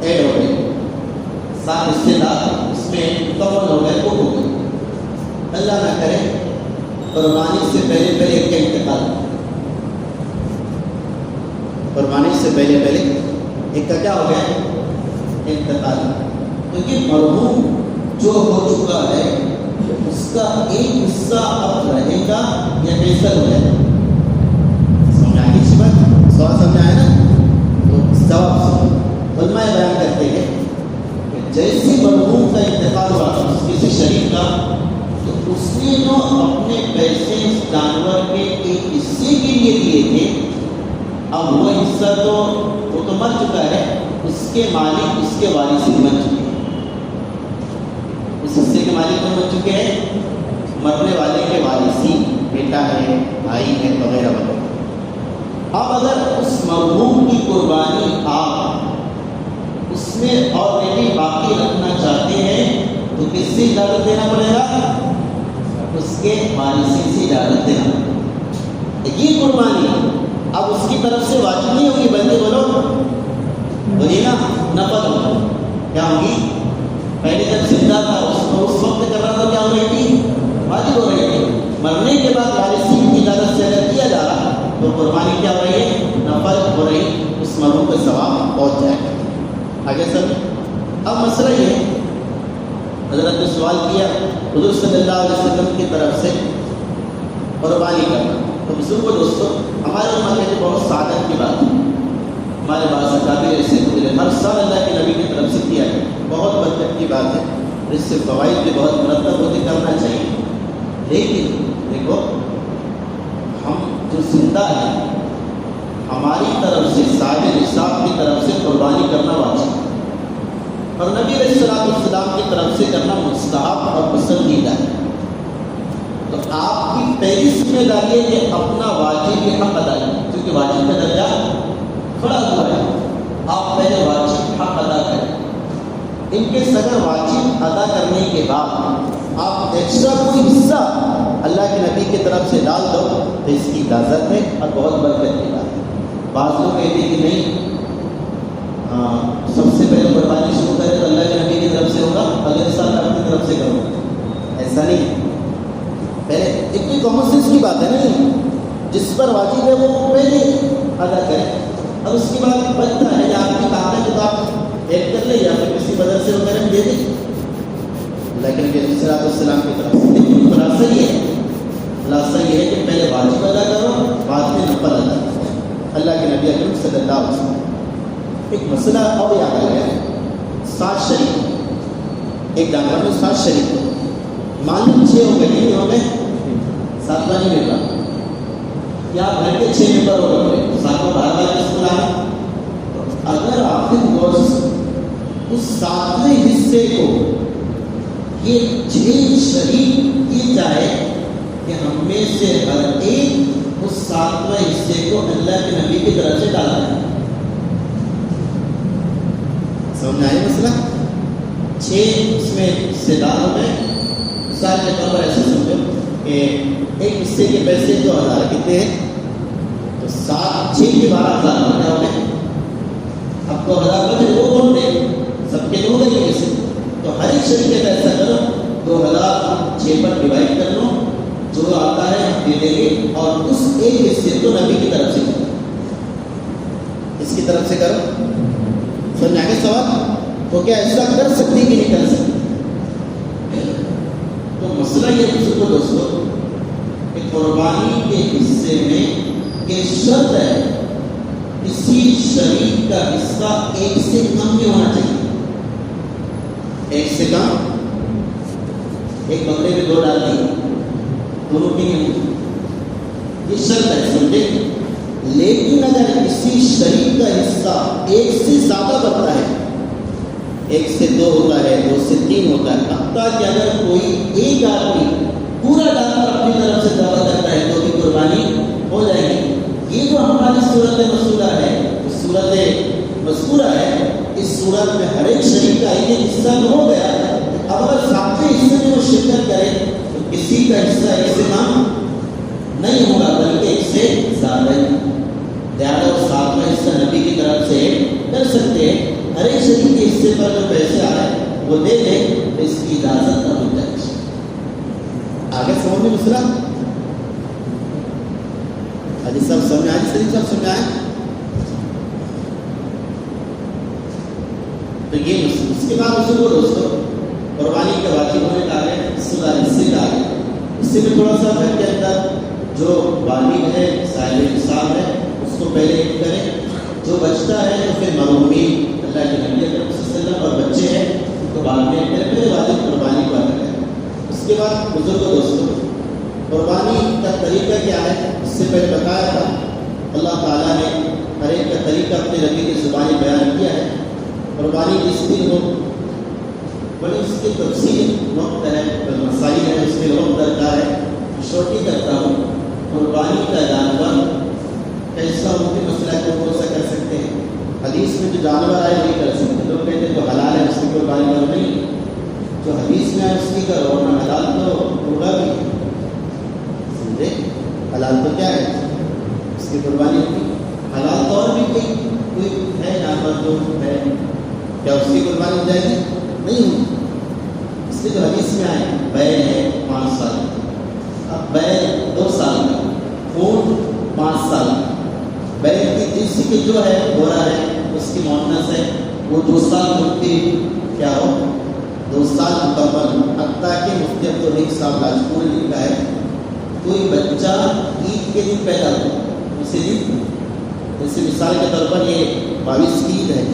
ایڈ ہو گئے، 7 حصے دار اس میں مکمل ہو گئے، ہو گئے. اللہ نہ کرے قربانی سے پہلے ایک کا انتقال، قربانی سے پہلے ایک کا کیا ہو گیا؟ انتقال. تو یہ مرحوم جو ہو چکا ہے اس کا ایک حصہ اب رہے گا یا کیسل ہو جائے گا؟ سمجھائیں اس بات، سوال سمجھائے نا؟ تو جواب علماء بیان کرتے ہیں کہ جیسے مرحوم کا انتقال ہوا کسی شریف کا، تو اس نے جو اپنے پیسے اس جانور کے ایک حصے کے لیے دیے تھے، اب وہ حصہ تو وہ تو مر چکا ہے، اس کے مالک اس کے وارث بن چکے ہیں. اس حصے کے مالک کون بن چکے ہیں؟ مرنے والے کے وارثی، بیٹا ہے، بھائی ہے، وغیرہ وغیرہ. اب اگر اس مرحوم کی قربانی آپ اس میں آلریڈی باقی رکھنا چاہتے ہیں تو کس سے اجازت دینا پڑے گا؟ اس کے وارثی سے اجازت دینا پڑے گا. یہ قربانی اب اس کی طرف سے واجب نہیں ہوگی، بلکہ بولو بولیے نا، نفل ہوگی. کیا ہوگی؟ پہلے جب زندہ تھا اس وقت کر رہا تھا، کیا ہو رہی تھی؟ واجب ہو رہی تھی. مرنے کے بعد وارثی کی اجازت سے اگر کیا جا رہا تو قربانی کیا ہو رہی ہے؟ نفل ہو رہی. اس مرحوم کو ثواب پہنچ جائے گا. آگے سر اب مسئلہ یہ ہے، حضرت نے سوال کیا حضور صلی اللہ علیہ وسلم کی طرف سے قربانی کرنا. تو بزرگ دوستو، ہمارے علماء کے بہت سعادت کی بات ہے. ہمارے بعض اکابر ایسے گزرے، ہر سال اللہ کے نبی کی طرف سے کیا ہے، بہت برکت کی بات ہے. اس سے فوائد بھی بہت مرتب ہوتے، کرنا چاہیے. لیکن دیکھو، ہم جو زندہ ہیں ہماری طرف سے صاحب نصاب کی طرف سے قربانی کرنا واجب ہے، اور نبی علیہ السلام کی طرف سے کرنا مستحب اور پسندیدہ ہے. تو آپ کی پہلی ذمہ داری ہے کہ اپنا واجب کے حق ادا کریں، کیونکہ واجب کا درجہ کھڑا ہوا ہے. آپ پہلے واجب حق ادا کریں. ان کے اگر واجب ادا کرنے کے بعد آپ ایکسٹرا کوئی حصہ اللہ کے نبی کی طرف سے ڈال دو تو اس کی اجازت ہے اور بہت برکت کی بات ہے. بعض لوگ کہتے ہیں کہ نہیں، سب سے پہلے قربانی شروع کرے تو اللہ کے نبی کی طرف سے ہوگا، اگلے سال میں اپنی طرف سے کروں. ایسا نہیں. پہلے اتنی کامن سینس کی بات ہے نا، جس پر واجب ہے وہ پہلے ادا کرے. اب اس کے بعد بچتا ہے یا آپ کی طاقت ہے تو آپ ایڈ کر لیں یا پھر کسی بدل سے وغیرہ دے دیں. لیکن علیہ السلام کی طرف سے لیکن خلاصہ یہ ہے کہ پہلے واجب ادا کرو، بعد میں نفل ادا کرو. اللہ کے نبی اکرم صلی اللہ علیہ وسلم. ایک مسئلہ اور یاد آ گیا، 7 شریک، ایک جانور میں 7 شریک ہو، مان لو 6 ہو گئے، نہیں ہو گئے، 7واں نہیں مل رہا. یا گھر کے 6 ممبر ہو گئے، 7واں باہر والے اس کو لانا. تو اگر آپ نے اس 7ویں حصے کو یہ 6 شریک کی جائے کہ ہم میں سے ہر ایک اس 7ویں حصے کو اللہ کے نبی کی طرف سے ڈالا ہے. سمجھ آئے مسئلہ؟ 6 اس میں حصے دار ہو گئے، مثال کے طور پر ایسے سمجھو کہ ایک حصے کے پیسے 2000 کتنے ہیں؟ تو 7 6 کے 12,000 بنا ہو گئے. اب 2000 بچے وہ کون دے؟ سب کے دو گئے سے. تو ہر ایک شریک کا ایسا کرو 2000 6 پر ڈیوائڈ کر لو، جو آتا ہے دے دیں گے. اور اس ایک حصے کو نبی کی طرف سے کرو، اس کی طرف سے کرو. سمجھ آگے سوال؟ تو کیا ایسا کر سکتی کہ نہیں کر سکتی؟ تو مسئلہ یہ بزرگوں دوستو کہ قربانی کے حصے میں یہ شرط ہے کسی شریک کا حصہ ایک سے کم نہیں ہونا چاہیے. ایک سے کم، ایک بکرے میں 2 ڈال دی، دونوں کی نہیں ہوتی، یہ شرط ہے، سمجھے. لیکن اگر کسی شریک کا حصہ ایک سے زیادہ بڑھتا ہے، 1 سے 2 ہوتا ہے، 2 سے 3 ہوتا ہے، حتیٰ کہ اگر کوئی ایک آدمی پورا جانور اپنی طرف سے دعویٰ کرتا ہے تو بھی قربانی ہو جائے گی. یہ جو ہماری صورت مذکورہ ہے، صورت مذکورہ ہے، اس صورت میں ہر ایک شریک کا ایک حصہ ہو گیا. اب اگر 7ویں حصے میں وہ شرکت کرے تو کسی کا حصہ ایک سے کم نہیں ہوگا بلکہ ایک سے زیادہ ہی. لہٰذا وہ 7واں حصہ نبی کی طرف سے کر سکتے ہیں. ہر ایک شریک کے حصے پر جو پیسے آئے وہ دے دیں تو اس کی اجازت نہ ہو جائے. آگے سمجھ میں مسئلہ حاجی صاحب سمجھ آئے؟ سلیم صاحب سمجھ آئے؟ تو یہ مسئلہ. اس کے بعد اسے وہ دوستوں قربانی کے واجب ہونے کا آگے حصے کا آگے حصے میں تھوڑا سا گھر کے اندر جو بالغ ہے صاحب نصاب ہے اس کو پہلے ایڈ کریں. جو بچتا ہے تو پھر مرحومین اللہ کے نبی اکرم صلی اللہ علیہ وسلم اور بچے ہیں ان کو بعد میں ایڈ کریں، پھر واجب قربانی کو ادا کریں. اس کے بعد بزرگوں دوستوں قربانی کا طریقہ کیا ہے؟ اس سے پہلے بتایا تھا اللہ تعالیٰ نے ہر ایک کا طریقہ اپنے نبی کی زبانی بیان کیا ہے. قربانی جس دن ہو بڑی اس کی تفصیل وقت ہے، مسائل ہے، اس میں وقت درکار ہے. چھوٹی کرتا ہوں قربانی کا جانور کیسا ہو کہ مسئلہ کو سا کر سکتے ہیں. حدیث میں جو جانور آئے وہی کر سکتے. لوگ کہتے ہیں جو حلال ہے اس کی قربانی کرو، نہیں. جو حدیث میں ہے اس کی کرو، ورنہ حلال تو ہوگا بھی. سمجھے؟ حلال تو کیا ہے؟ اس کی قربانی ہوگی. حلال تو اور بھی کوئی ہے جانور جو ہے، کیا اس کی قربانی ہو جائے گی؟ نہیں ہوگی. اس لیے جو حدیث میں آئے بیل ہے 5 سال، اب بیل 2 سال کا، اونٹ 5 سال کا. بیل کی جنسی کے جو ہے گھوڑا ہے اس کی مونس ہے، وہ 2 سال مفتی کیا ہو 2 سال مکمل. حتیٰ کہ مفتی عبدالحق صاحب لاجپور نے لکھا ہے کوئی بچہ عید کے دن پیدا ہو اسی دن، جیسے مثال کے طور پر یہ 22 کی عید ہے،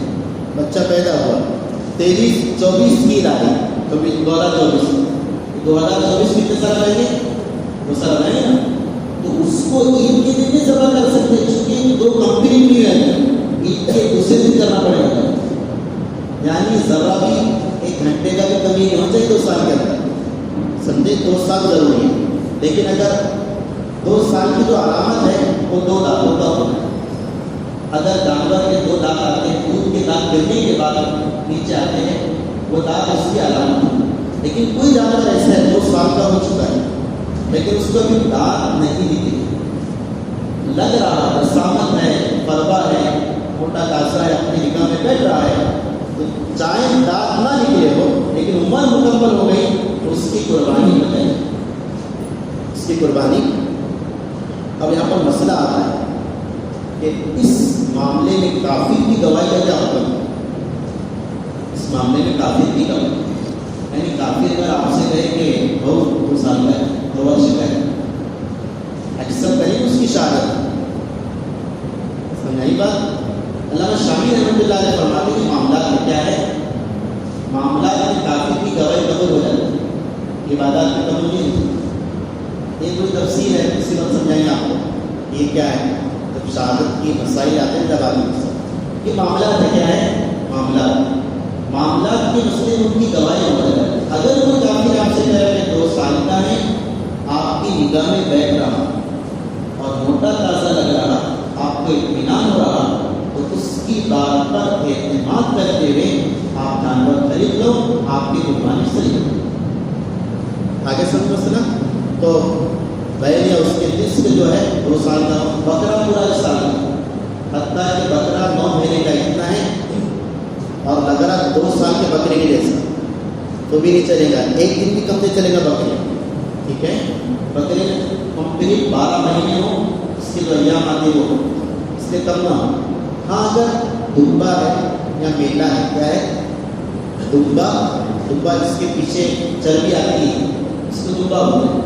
بچہ پیدا ہوا 23-24 کی عید آئی تو 2024 کتنے سال رہیں گے؟ 2 سال رہیں گے نا. تو اس کو عید کے دن بھی ذبح کر سکتے ہیں چونکہ 2 کمپلیٹ نہیں ہے، عید کے دوسرے دن کرنا پڑے گا. یعنی ذرا بھی 1 گھنٹے کا بھی کمی نہیں ہونا چاہیے 2 سال کے اندر. سمجھے؟ 2 سال ضروری ہے. لیکن اگر 2 سال کی جو علامت ہے وہ 2 دانتوں کا ہونا ہے. اگر جانور کے 2 دانت آتے ہیں، دودھ کے دانت گرنے کے بعد نیچے آتے ہیں، وہ دانت اس کی علامت ہے. لیکن کوئی جانور ایسا ہے 2 سال کا ہو چکا ہے لیکن اس کو بھی دانت نہیں دکھے، لگ رہا رسامت ہے، پروا ہے، موٹا تاثرہ ہے، اپنی نگاہ میں بیٹھ رہا ہے، تو چاہے دانت نہ نکلے ہو لیکن عمر مکمل ہو گئی تو اس کی قربانی ہو جائے. اس کی قربانی. اب یہاں پر مسئلہ آتا ہے کہ اس معاملے میں کافر کی گواہی کا کیا حکم ہے؟ اس معاملے میں کافر کی گواہی یعنی کافر اگر آپ سے کہے کہ بہت 2 سال کا ہے، 2 ورش کا ہے، ایکسپٹ کریں اس کی شہادت. سمجھائی بات؟ علامہ شامی رحمۃ اللہ علیہ فرماتے ہیں کہ معاملات میں کیا ہے؟ معاملات میں کافر کی گواہی قبول ہو جاتی ہے، عبادات میں قبول نہیں ہوتی. یہ کوئی تفصیل ہے، اسی وقت سمجھائیں آپ کو یہ کیا ہے. جب شہادت کی مسائل آتے ہیں جب آدمی یہ معاملات ہے، کیا ہے معاملات کے مسئلے میں ان کی گواہی ہو جائے. اگر کوئی کافر آپ سے کہہ رہے ہیں 2 سال کا ہے، آپ کی نگاہ میں بیٹھ رہا اور موٹا تازہ لگ رہا، آپ کو اطمینان ہو رہا، تو اس کی بات پر اعتماد کرتے ہوئے آپ جانور خرید لو، آپ کی قربانی صحیح ہو. آگے سمجھ مسئلہ. تو بیل یا اس کے نصف جو ہے 2 سال کا ہو. بکرا پورا 1 سال کا، حتیٰ کہ بکرا 9 مہینے کا اتنا ہے اور لگ رہا 2 سال کے بکرے کے جیسا تو بھی نہیں چلے گا. 1 دن بھی کم سے چلے گا بکرے. ٹھیک ہے، بکرے کمپلیٹ 12 مہینے ہو، اس کے جو ایام آتے وہ اس کے کم نہ ہو. ہاں اگر دمبا ہے یا میلا ہے، کیا ہے دمبا جس کے پیچھے چربی آتی ہے اس کو دمبا ہوتا ہے.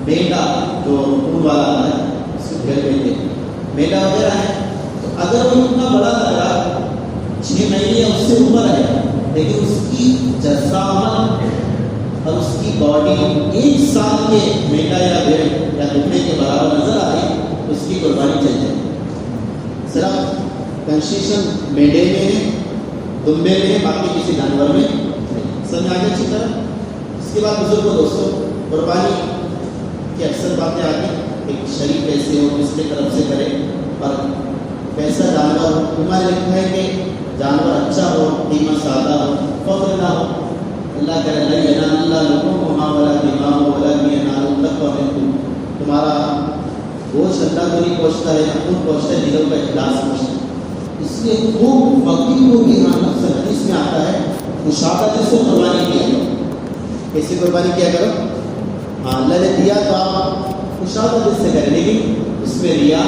میلا جو خون والا آتا ہے اس کو گھر میں میلا وغیرہ ہے. تو اگر وہ اتنا بڑا لگ رہا 6 مہینے یا اس سے اوپر ہے، لیکن اس کی جسامت اور اس کی باڈی 1 سال کے میلا یا بھیڑ یا دمبے کے برابر نظر آ رہی تو اس کی قربانی چل جائے. صرف کنسیشن میڈے میں ہے، دمبے میں ہے، باقی کسی جانور میں سمجھ آ گیا اچھی طرح. اس کے بعد بزرگوں دوستوں، قربانی کی اکثر باتیں آتی ہیں. ایک شریک کیسے ہو، کس کے طرف سے کرے، اور کیسا جانور ہو. ہمارے لکھا ہے کہ جانور اچھا ہو، قیمت سادہ ہو، فخر نہ ہو. اللہ کہہ رہا ہے اللہ لوگوں کو ہاں والا دماغ والا بھی تمہارا گوشت اللہ کو نہیں پہنچتا ہے، خود پہنچتا ہے، دلوں کا اخلاص پہنچتا ہے. اس لیے خوب فقیر کو بھی حدیث میں آتا ہے مشاہدہ سے قربانی کیا کرو. کیسی قربانی کیا کرو؟ ہاں اللہ نے دیا تو آپ مشاہدہ سے کریں، لیکن اس میں ریا،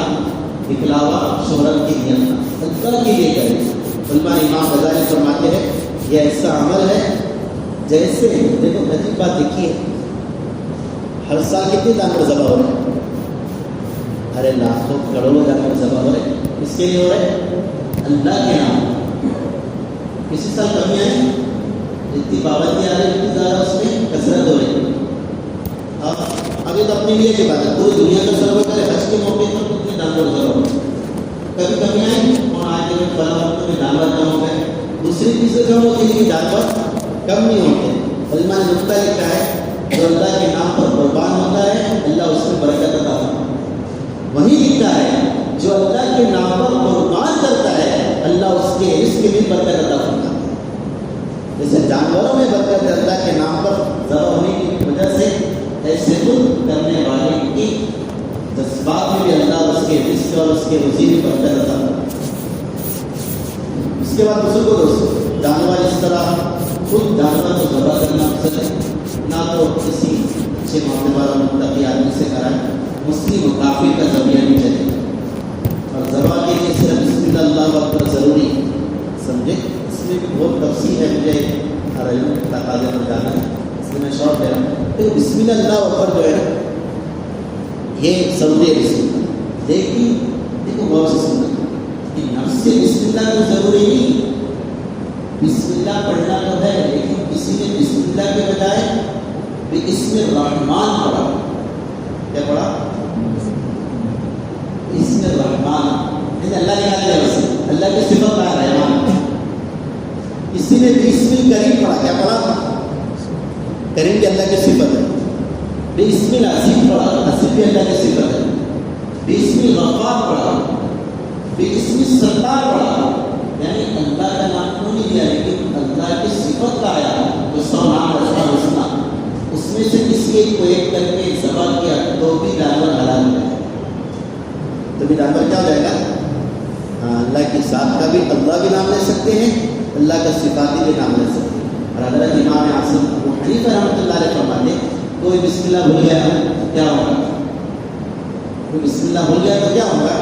دکھلاوا، شہرت کی نیت اللہ کے لیے کریں. علماء امام غزالی فرماتے ہیں یہ ایسا عمل ہے جیسے دیکھو عجیب بات دیکھیے، ہر سال کتنے جانور ذبح ہو رہے ہیں؟ ارے لاکھوں کروڑوں جانور ذبح ہو رہے ہیں. اس کے لیے ہو رہے ہیں اللہ کے نام. کسی سال کمی آئی، جتنی پابندی آ رہی اتنی زیادہ اس میں کثرت ہو رہی ہے. ابھی تو اپنے لیے کی بات ہے، پوری دنیا کا سروے کرے حج کے موقع پر کتنے جانور ذبح ہو. کبھی کمی آئی اور آج کے فلاں وقت میں جانور کم ہو گئے. دوسری چیزیں کم ہوتی ہیں، جانور کم نہیں ہوتے. علماء نے نقطہ لکھا ہے جو اللہ کے نام پر قربان ہوتا ہے اللہ اس میں برکت عطا فرماتا ہے. وہی لکھتا ہے جو اللہ کے نام پر قربان کرتا ہے اللہ اس کے رزق میں برکت عطا فرماتا ہے. جیسے جانوروں میں برکت ہے اللہ کے نام پر ذبح ہونے کی وجہ سے، ایسے خود کرنے والے کی جذبات میں بھی اللہ اس کے رزق اور اس کے روزی میں برکت عطا فرماتا ہے. اس کے بعد بزرگوں دوستوں، جانور اس طرح خود جانور کو ذبح کرنا افضل ہے، نہ تو کسی اچھے معاملے والا متقی آدمی سے کرائے. مسلم و کافر کا ذبیحہ نہیں چلے. اور ذبح کے لیے صرف بسم اللہ اکبر ضروری ہے. سمجھے؟ اس میں بھی بہت تفصیل ہے، مجھے ہر علم کے تقاضے پر جانا ہے، اس لیے میں شارٹ دے رہا ہوں. تو بسم اللہ اکبر جو ہے نا یہ ضروری ہے بسم اللہ. لیکن دیکھو غور سے سننا کہ نفس سے بسم اللہ تو ضروری نہیں. بسم اللہ پڑھنا تو ہے، لیکن کسی نے بسم اللہ کے بجائے بسم الرحمن پڑھا. کیا پڑھا؟ بسم الرحمن. اللہ نکال دیا، بس اللہ کی صفت ہے رحمان. کسی نے بسم الکریم پڑھا. کیا پڑھا؟ کریم بھی اللہ کی صفت ہے. بسم العزیز پڑھا، عزیز بھی اللہ کی صفت ہے. بسم الغفار پڑھا، بسم الستار پڑھا. یعنی اللہ کا نام کیوں نہیں دیا، لیکن اللہ کی صفت کا آیا تو 100 نام رسنا اس میں سے کسی ایک کو ایک کر کے ذبح کیا تو بھی جانور حلال ہو جائے. تو بھی جانور کیا ہو جائے گا؟ اللہ کی ذات کا بھی اللہ بھی نام لے سکتے ہیں، اللہ کا صفاتی بھی نام لے سکتے ہیں. اور حضرت امام اعظم ابو حنیفہ رحمۃ اللہ علیہ فرماتے ہیں کوئی بسم اللہ بھول گیا تو کیا ہوگا؟ کوئی بسم اللہ بھول گیا تو کیا ہوگا؟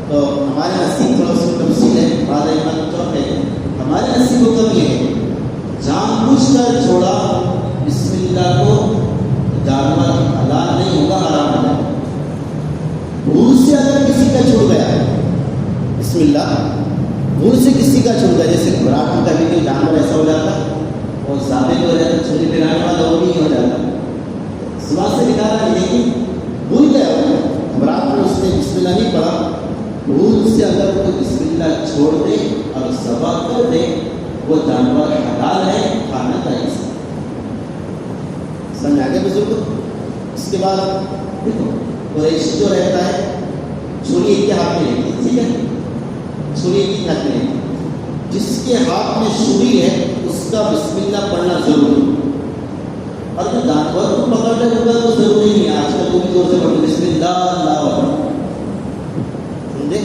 تو ہمارے نصیب تھوڑا سا تفصیل ہے، بعض ایمان چوک ہے. ہمارے نصیب حکم یہ ہے جان بوجھ کر چھوڑا بسم اللہ کو جانور حلال نہیں ہوگا، حرام ہوگا. بھول سے اگر کسی کا چھوڑ گیا بسم اللہ، بھول سے کسی کا چھوڑ گیا، جیسے گھبراہٹ کا بھی کوئی جانور ایسا ہو جاتا اور ثابت ہو جاتا، چھری پہنانے والا وہ نہیں ہو جاتا، زبان سے نکالا نہیں، لیکن بھول گیا گھبراہٹ میں اس نے بسم اللہ نہیں پڑھا. بھول سے اگر کوئی بسم اللہ چھوڑ دے اور ذبح کر دے وہ جانور حلال ہے، کھانا چاہیے. سمجھ آ گیا بزرگ؟ اس کے بعد دیکھو قریش جو رہتا ہے چھری ایک کے ہاتھ میں رہتی ہے، ٹھیک ہے، چھری ایک کے ہاتھ میں رہتی ہے. جس کے ہاتھ میں چھری ہے اس کا بسم اللہ پڑھنا ضروری. اور جو جانور کو پکڑنے ہوگا تو ضروری نہیں ہے آج کل وہ بھی زور سے پکڑ بسم اللہ اللہ اکبر، سمجھے؟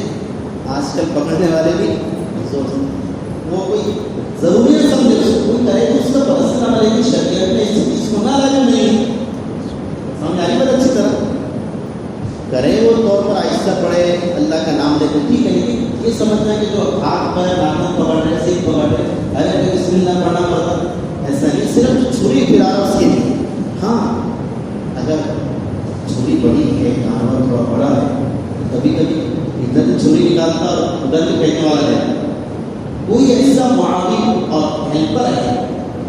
آج کل پکڑنے والے بھی زور سے، وہ کوئی ضروری ہے سمجھے، اس کو کوئی کرے تو اس کا پرسنل عمل ہے کہ شریعت میں اس چیز کو نہ لگے، نہیں سمجھ آئی بات اچھی طرح کرے وہ طور پر آہستہ پڑھے اللہ کا نام لے تو ٹھیک ہے، لیکن یہ سمجھنا کہ جو ہاتھ پر ناخن پکڑ رہے سیکھ پکڑ رہے ارے بسم اللہ پڑھنا پڑتا، ایسا نہیں، صرف چھری پھرا رہا اس کے لیے. ہاں اگر چھری بڑی ہے جانور تھوڑا بڑا ہے کبھی کبھی ادھر سے چھری نکالتا اور ادھر سے پھینکنے والا ہے، کوئی ایسا معاون اور ہیلپر ہے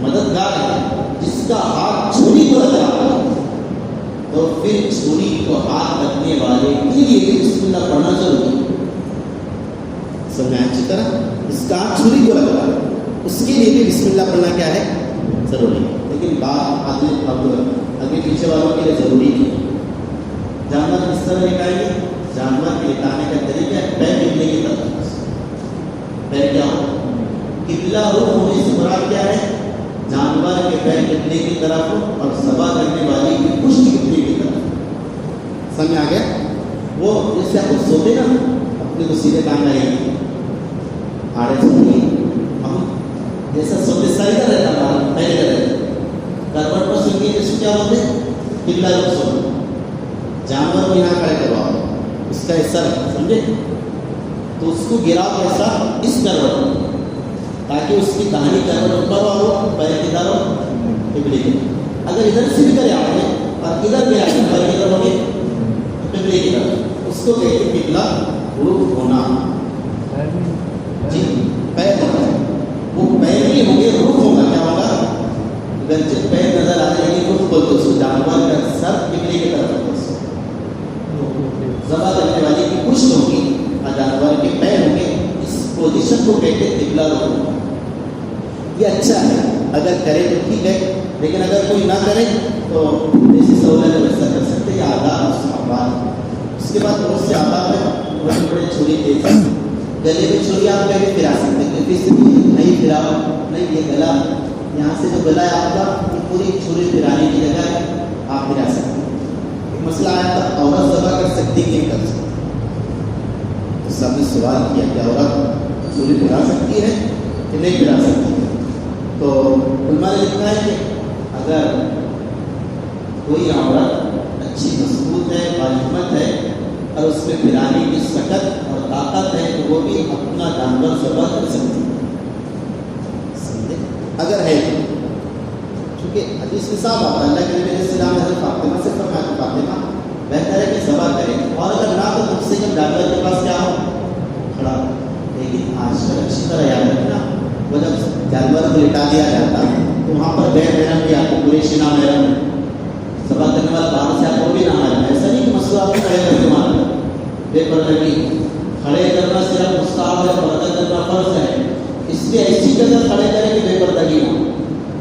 مددگار ہے جس کا ہاتھ چھری کو لگ رہا ہے تو پھر چھری کو ہاتھ رکھنے والے کے لیے بسم اللہ پڑھنا ضروری ہے. سمجھا اچھی طرح، اس کا ہاتھ چھری کو لگ رہا ہے اس کے لیے بھی بسم اللہ پڑھنا کیا ہے ضروری ہے، لیکن بات آدمی اب آگے پیچھے والوں کے لیے ضروری نہیں. جانور کس طرح لٹائیں گے؟ جانور کے لٹانے کا طریقہ ہے پیر قبلے کی طرف، پیر کیا ہو قبلہ رخ ہونے سے مراد کیا ہے؟ جانور کے پیر قبلے کی طرف ہو اور ذبح کرنے والی کی پشت قبلے کی طرف. سمجھ آ گیا؟ وہ جیسے آپ سوتے نا اپنے کو سیدھے ٹانگ آئے آڑے سوتے ہم جیسا سوتے ساری کا رہتا ہمارا پہلے کا رہتا کروٹ پر سن کے جس کیا ہوتے قبلہ رخ سوتے، جانور کو یہاں کھڑے کرواؤ اس کا حصہ سمجھے تو اس کو گراؤ کیسا اس کروٹ تاکہ اس کی کہانی کروٹ اوپر ہو پیر کی طرف قبلے کی. اگر ادھر سے بھی کرے آپ نے اور ادھر بھی آپ پیر کی طرف ہوگی قبلے کی طرف، اس کو کہتے ہیں قبلہ رخ ہونا. جی پیر ہونا ہے وہ پیر بھی ہوں گے رخ ہوگا کیا ہوگا؟ اگر جب پیر نظر آ جائے گی رخ بولتے اس کو جانور کا سر قبلے کی طرف ہوگا، ذبح کرنے والی کی پشت ہوگی اور جانور کے پیر ہوں گے. اس پوزیشن کو کہتے ہیں قبلہ رخ ہونا. یہ اچھا ہے اگر کرے تو ٹھیک ہے، لیکن اگر کوئی نہ کرے تو جیسی سہولت ویسا کر سکتے. یہ آداب مستحبات. اس کے بعد بہت سے آداب ہیں، بڑے بڑے چھری تیز ہیں، گلے میں چھری آپ کہیں پھرا سکتے ہیں، کسی سے نہیں پھراؤ نہیں، یہ گلا یہاں سے جو گلا ہے آپ کا یہ پوری چھری پھرانے کی جگہ ہے، آپ پھرا سکتے ہیں. مسئلہ آیا تھا عورت ذبح کر سکتی کہ نہیں کر سکتی، تو سب نے سوال کیا کہ عورت چھری پھرا سکتی ہے کہ نہیں پھرا سکتی ہے. تو علماء نے لکھا ہے کہ اگر کوئی عورت اچھی مضبوط ہے باہمت ہے اور اس میں پھرانے کی سکت اور طاقت ہے تو وہ بھی اپنا جانور ذبح کر سکتی ہے. سمجھے اگر ہے تو، کیونکہ حدیث میں صاحب آتا ہے اللہ کے نبی علیہ السلام حضرت فاطمہ سے فرمایا کہ فاطمہ بہتر ہے کہ ذبح کرے، اور اگر نہ تو تم سے جب جانور کے پاس کیا ہو کھڑا. لیکن آج کل اچھی طرح یاد رکھنا وہ جب جانور کو لٹا دیا جاتا ہے تو وہاں پر بے محرم بھی آپ کو قریشی نامحرم ذبح کرنے والا باہر سے آپ کو بھی نامحرم. ایسا نہیں کہ مسئلہ آپ کو کھڑے کر کے مارنا بے پردگی، کھڑے کرنا صرف مستحب ہے، پردہ کرنا فرض ہے. اس لیے ایسی جگہ کھڑے کریں کہ بے پردگی ہو.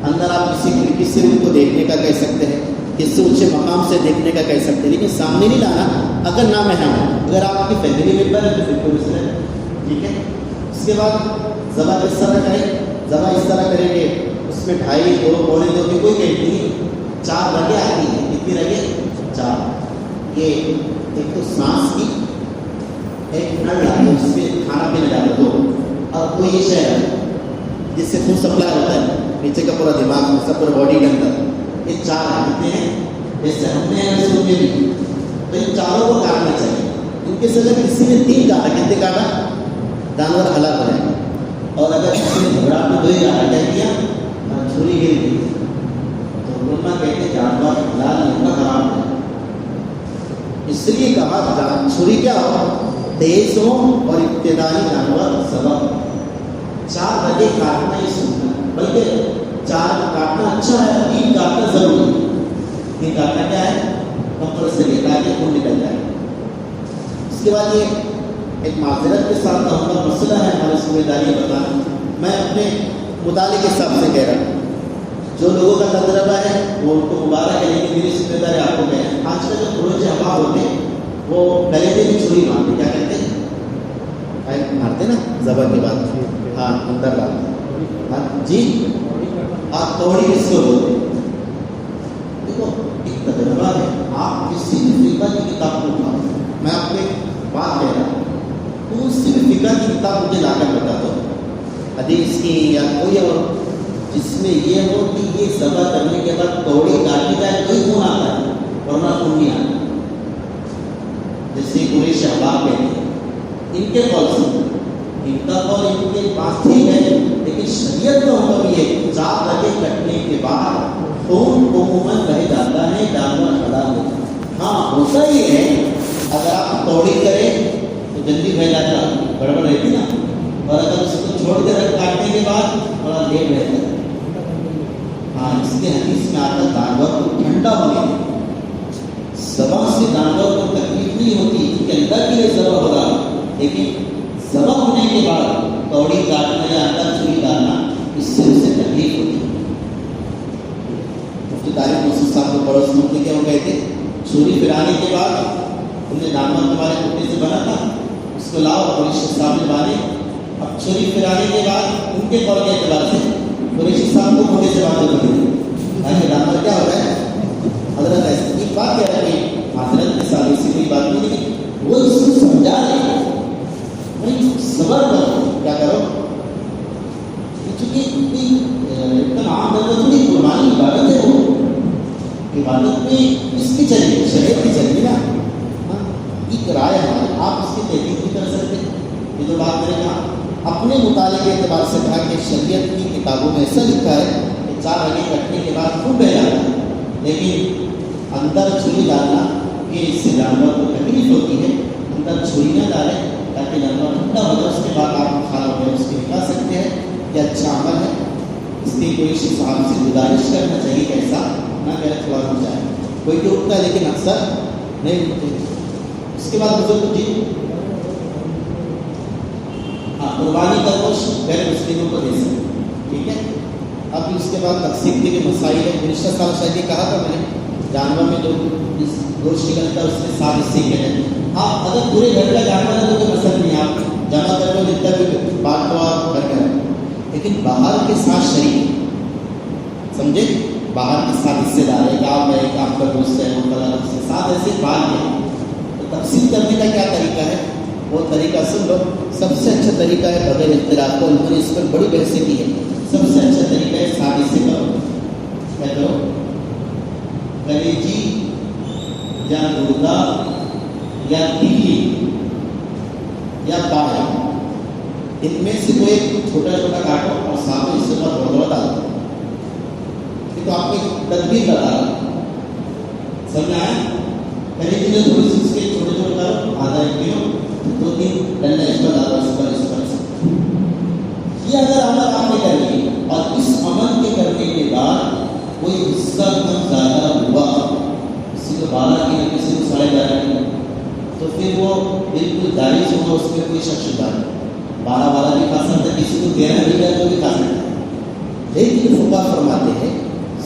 اندر آپ کسی کھڑکی سے ان کو دیکھنے کا کہہ سکتے ہیں، کس سے اونچے مقام سے دیکھنے کا کہہ سکتے ہیں، لیکن سامنے نہیں لانا اگر نامحرم ہے. اگر آپ کی فیملی ممبر ہے تو پھر کوئی مسئلہ ہے، ٹھیک ہے. اس کے بعد ذبح کس طرح کریں؟ ذبح اس طرح کریں گے اس میں 2.5 2 پونے 2 کی کوئی گھنٹی نہیں، 4 رگیں آتی ہیں. کتنی رگیں؟ 4. یہ ایک تو سانس کی ایک نل آتی ہے اس میں کھانا پینا جاتا 2، اور کوئی یہ شے ہے جس سے خون سپلائی ہوتا ہے نیچے کا پورا دماغ میں سب پورا باڈی کے اندر. یہ 4 ہیں. کتنے ہیں؟ جیسے ہم نے ایسے ان کے بھی تو ان چاروں کو کاٹنا چاہیے. ان کے سے اگر کسی نے 3 کاٹا، کتنے کاٹا؟ جانور ہلاک ہو جائے گا. اور اگر کسی نے گھبراہٹ میں 2 ہی کاٹا کیا کیا چھری گر گئی تو علماء کہتے ہیں جانور حلال نہیں ہوگا حرام ہے. اس لیے کہا چھری کیا ہو تیز ہو اور ابتدائی جانور ذبح. 4 رگیں کاٹنا ہی سننا، بلکہ 4 کاٹنا اچھا ہے، 3 کاٹنا ضروری ہے. 3 کاٹنا کیا ہے کمپلسری ہے تاکہ خون نکل جائے. اس کے بعد یہ ایک معذرت کے ساتھ کا مسئلہ ہے، ہماری ذمہ داری بتانا. میں اپنے مطالعے کے حساب سے کہہ رہا ہوں، جو لوگوں کا تجربہ ہے وہ ان کو مبارک ہے، لیکن میری ذمہ داری آپ کو کہہ رہا ہوں. آج کل جو خروج احباب ہوتے ہیں وہ کلیجے کی چھری مارتے، کیا کہتے ہیں مارتے نا ذبح کے بعد، ہاں اندر ڈالتے جی. آپ توڑی کس کو بولتے ہیں؟ دیکھو ایک تجربہ ہے، آپ کسی بھی فقہ کی کتاب کو اٹھاؤ، میں آپ کو ایک بات کہہ رہا ہوں، تو کسی بھی فقہ کی کتاب مجھے لا کر بتا دو، حدیث کی یا کوئی اور، جس میں یہ ہو کہ یہ ذبح کرنے کے بعد کوڑی کاٹی جائے کوئی خون آتا ہے ورنہ خون نہیں آتا، جیسے قریش احباب کہتے ہیں، ان کے قول سے ان کا قول ان کے پاس ٹھیک ہے، لیکن شریعت کا حکم یہ 4 رگے کٹنے کے بعد خون عموماً بہ جاتا ہے، جانور حلال ہوتا ہے۔ ہاں ہوتا یہ ہے اگر آپ توڑی کریں تو جلدی بہ جاتا، گڑبڑ رہتی نا، اور اگر اس کو چھوڑ کے رکھ کاٹنے کے بعد تھوڑا لیٹ رہتا ہے۔ ہاں اس کے حدیث میں آتا جانور کو ٹھنڈا ہونے دیں، ذبح سے جانور کو تکلیف نہیں ہوتی کیونکہ اللہ کے لیے ذبح ہوگا، لیکن ذبح ہونے کے بعد توڑی کاٹنا یا اندر چھری ڈالنا اس سے اسے تکلیف ہوتی ہے۔ مفتی طارق نصیر صاحب کو پڑوس میں کیا وہ کہتے چھری پھرانے کے بعد تم نے جانور تمہارے کٹے سے بنا تھا، اس کو لاؤ قریشی صاحب نے بانے، اب چھری پھرانے کے بعد ان کے قول کے اعتبار سے قریشی صاحب کو کٹے سے باندھے تاکہ جانور کیا ہوتا ہے حضرت ایسی ایک بات کہہ رہے ہیں حضرت کے ساتھ اسی کوئی بات نہیں ہے، وہ اس کو سمجھا رہے ہیں صبر کرو، کیا کرو، چونکہ ایک دم عام طور پر تھوڑی قربانی عبادت ہے، وہ عبادت میں اس کی چلیے شریعت کی چلیے نا، ایک رائے ہماری آپ اس کی تحقیق نہیں کر سکتے، یہ جو بات میں نے کہا اپنے مطالعے کے اعتبار سے کہا کہ شریعت کی کتابوں میں ایسا لکھا ہے کہ 4 رگے کٹنے کے بعد خوب بہ جاتا ہے، لیکن اندر چھری ڈالنا کہ اس سے جانور کو تکلیف ہوتی ہے، اندر چھری نہ ڈالیں تاکہ جانور ٹھنڈا ہو جائے، اس کے بعد آپ کھانا وغیرہ اس کے کھا سکتے ہیں، یہ اچھا عمل ہے، اس لیے کوئی صاحب سے گزارش کرنا چاہیے کہ ایسا نہ کرے، تھوڑا ہو جائے، کوئی تو اٹھتا ہے لیکن اکثر نہیں اٹھتے۔ اس کے بعد بزرگ جی ہاں قربانی کا گوشت غیر مسلموں کو دے سکتے، ٹھیک ہے۔ اب اس کے بعد تقسیم کے مسائل ہے، گزشتہ سال شاید یہ کہا تھا میں نے جانور میں جو گوشت نکلتا ہے اس میں 7 حصے کے ہیں، ہاں اگر پورے گھر کا جانور ہے تو کوئی مسئلہ نہیں، آپ جمع کر لو جتنا بھی بات کو آپ کر کر، لیکن باہر کے ساتھ شریک سمجھے، باہر کے ساتھ حصے دار ہے کہ آپ میں ایک آپ کا گوشت ہے وہ فلاں اس کے ساتھ ایسے بات ہے، تو تقسیم کرنے کا کیا طریقہ ہے، وہ طریقہ سن لو، سب سے اچھا طریقہ ہے بغیر اختلاف کو، انہوں نے اس پر بڑی بحث کی ہے، سب سے اچھا طریقہ ہے 7 حصے کرو، کیا کرو، کلیجی یا گردہ یا تیلی یا پاڑی، ان میں سے کوئی چھوٹا چھوٹا کاٹو اور ساتھ میں اس کے بعد بڑا بڑا ڈالو، تو آپ کو تدبیر بتا رہا سمجھ آیا، کلیجی میں تھوڑی سی اس کے چھوٹے چھوٹے کرو، آدھا 1 کلو 2-3 ڈنڈا اس پر ڈالو، اس پر یہ اگر عمل آپ نے کر لی اور اس عمل کے کرنے کے بعد کوئی حصہ کم زیادہ ہوا، کسی کو 12 کلو کسی کو 11.5 کلو، تو پھر وہ بالکل جائز ہوگا، اس میں کوئی شک شبہ نہیں، 12 بھی کھا سکتا ہے، کسی کو 13 مل جائے تو بھی کھا سکتا ہے، لیکن فقہ فرماتے ہیں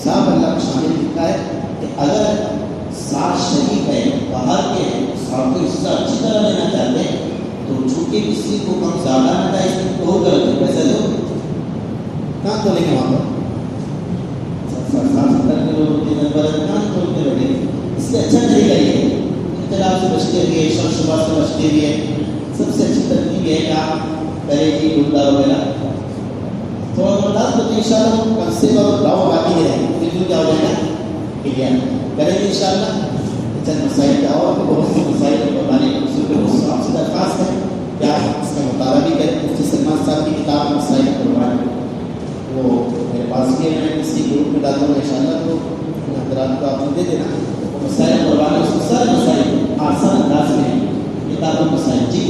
صاحب اللہ کو شامل لکھا ہے کہ اگر 7 شریک ہے باہر کے ہیں، 7 کو حصہ اچھی طرح لینا چاہتے ہیں تو چونکہ کسی کو کم زیادہ نہ چاہے اس میں تو غلط ہے، پیسے دو کہاں تو نہیں وہاں پر 70 کلو کہاں کھولتے بیٹھے، اس سے اچھا طریقہ یہ ہے، اختلاف سے بچتے ہوئے شک شبہ سے بچتے ہوئے سب سے اچھی ترتیب یہ ہے کہ آپ کرے گی گردہ وغیرہ تھوڑا تھوڑا ڈال تو انشاءاللہ کم سے کم راؤ باقی نہیں رہے گا، پھر کیا ہو جائے گا کلیئر کریں گے انشاءاللہ۔ چند مسائل کا اور بہت سے مسائل قربانی کے اصول کے آپ سے درخواست ہے کہ آپ اس کا مطالعہ بھی کریں، مفتی سلمان صاحب کی کتاب مسائل قربانی وہ میرے پاس بھی ہے، میں کسی گروپ میں ڈالتا ہوں انشاءاللہ، تو حضرات کو آپ دے دینا، وہ مسائل قربانی اس میں سارے مسائل آسان انداز میں کتاب و مسائل۔ جی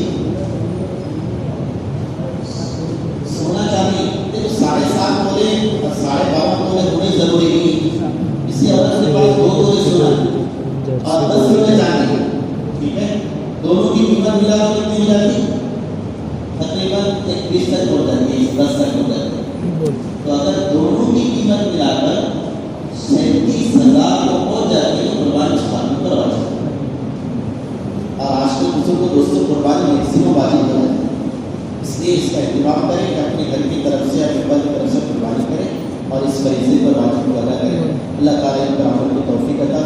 سونا چاہیے تو 7.5 تولے اور 52 تولے ہونے ضروری نہیں، اسی عورت کے پاس 2 تولے سونا اور 10 تولے چاندی، ٹھیک ہے، دونوں کی قیمت ملا کر کتنی ہو جاتی ہے؟ تقریباً 20 تک ہو جاتی ہے، 10 تک ہو جاتی ہے، تو اگر دونوں کی قیمت ملا کر 37,000 کو پہنچ جاتی ہے تو قربانی اس بات میں کروا جاتی ہے، اور آج کے دوسروں کو دوستوں قربانی میکسیمم واجب ہو جاتی ہے، اس لیے اس کا اہتمام کریں کہ اپنے گھر کی طرف سے اپنے بل کی طرف سے قربانی کریں اور اس فریضے پر واجب کو ادا کریں۔ اللہ تعالیٰ ان پر عمل کی توفیق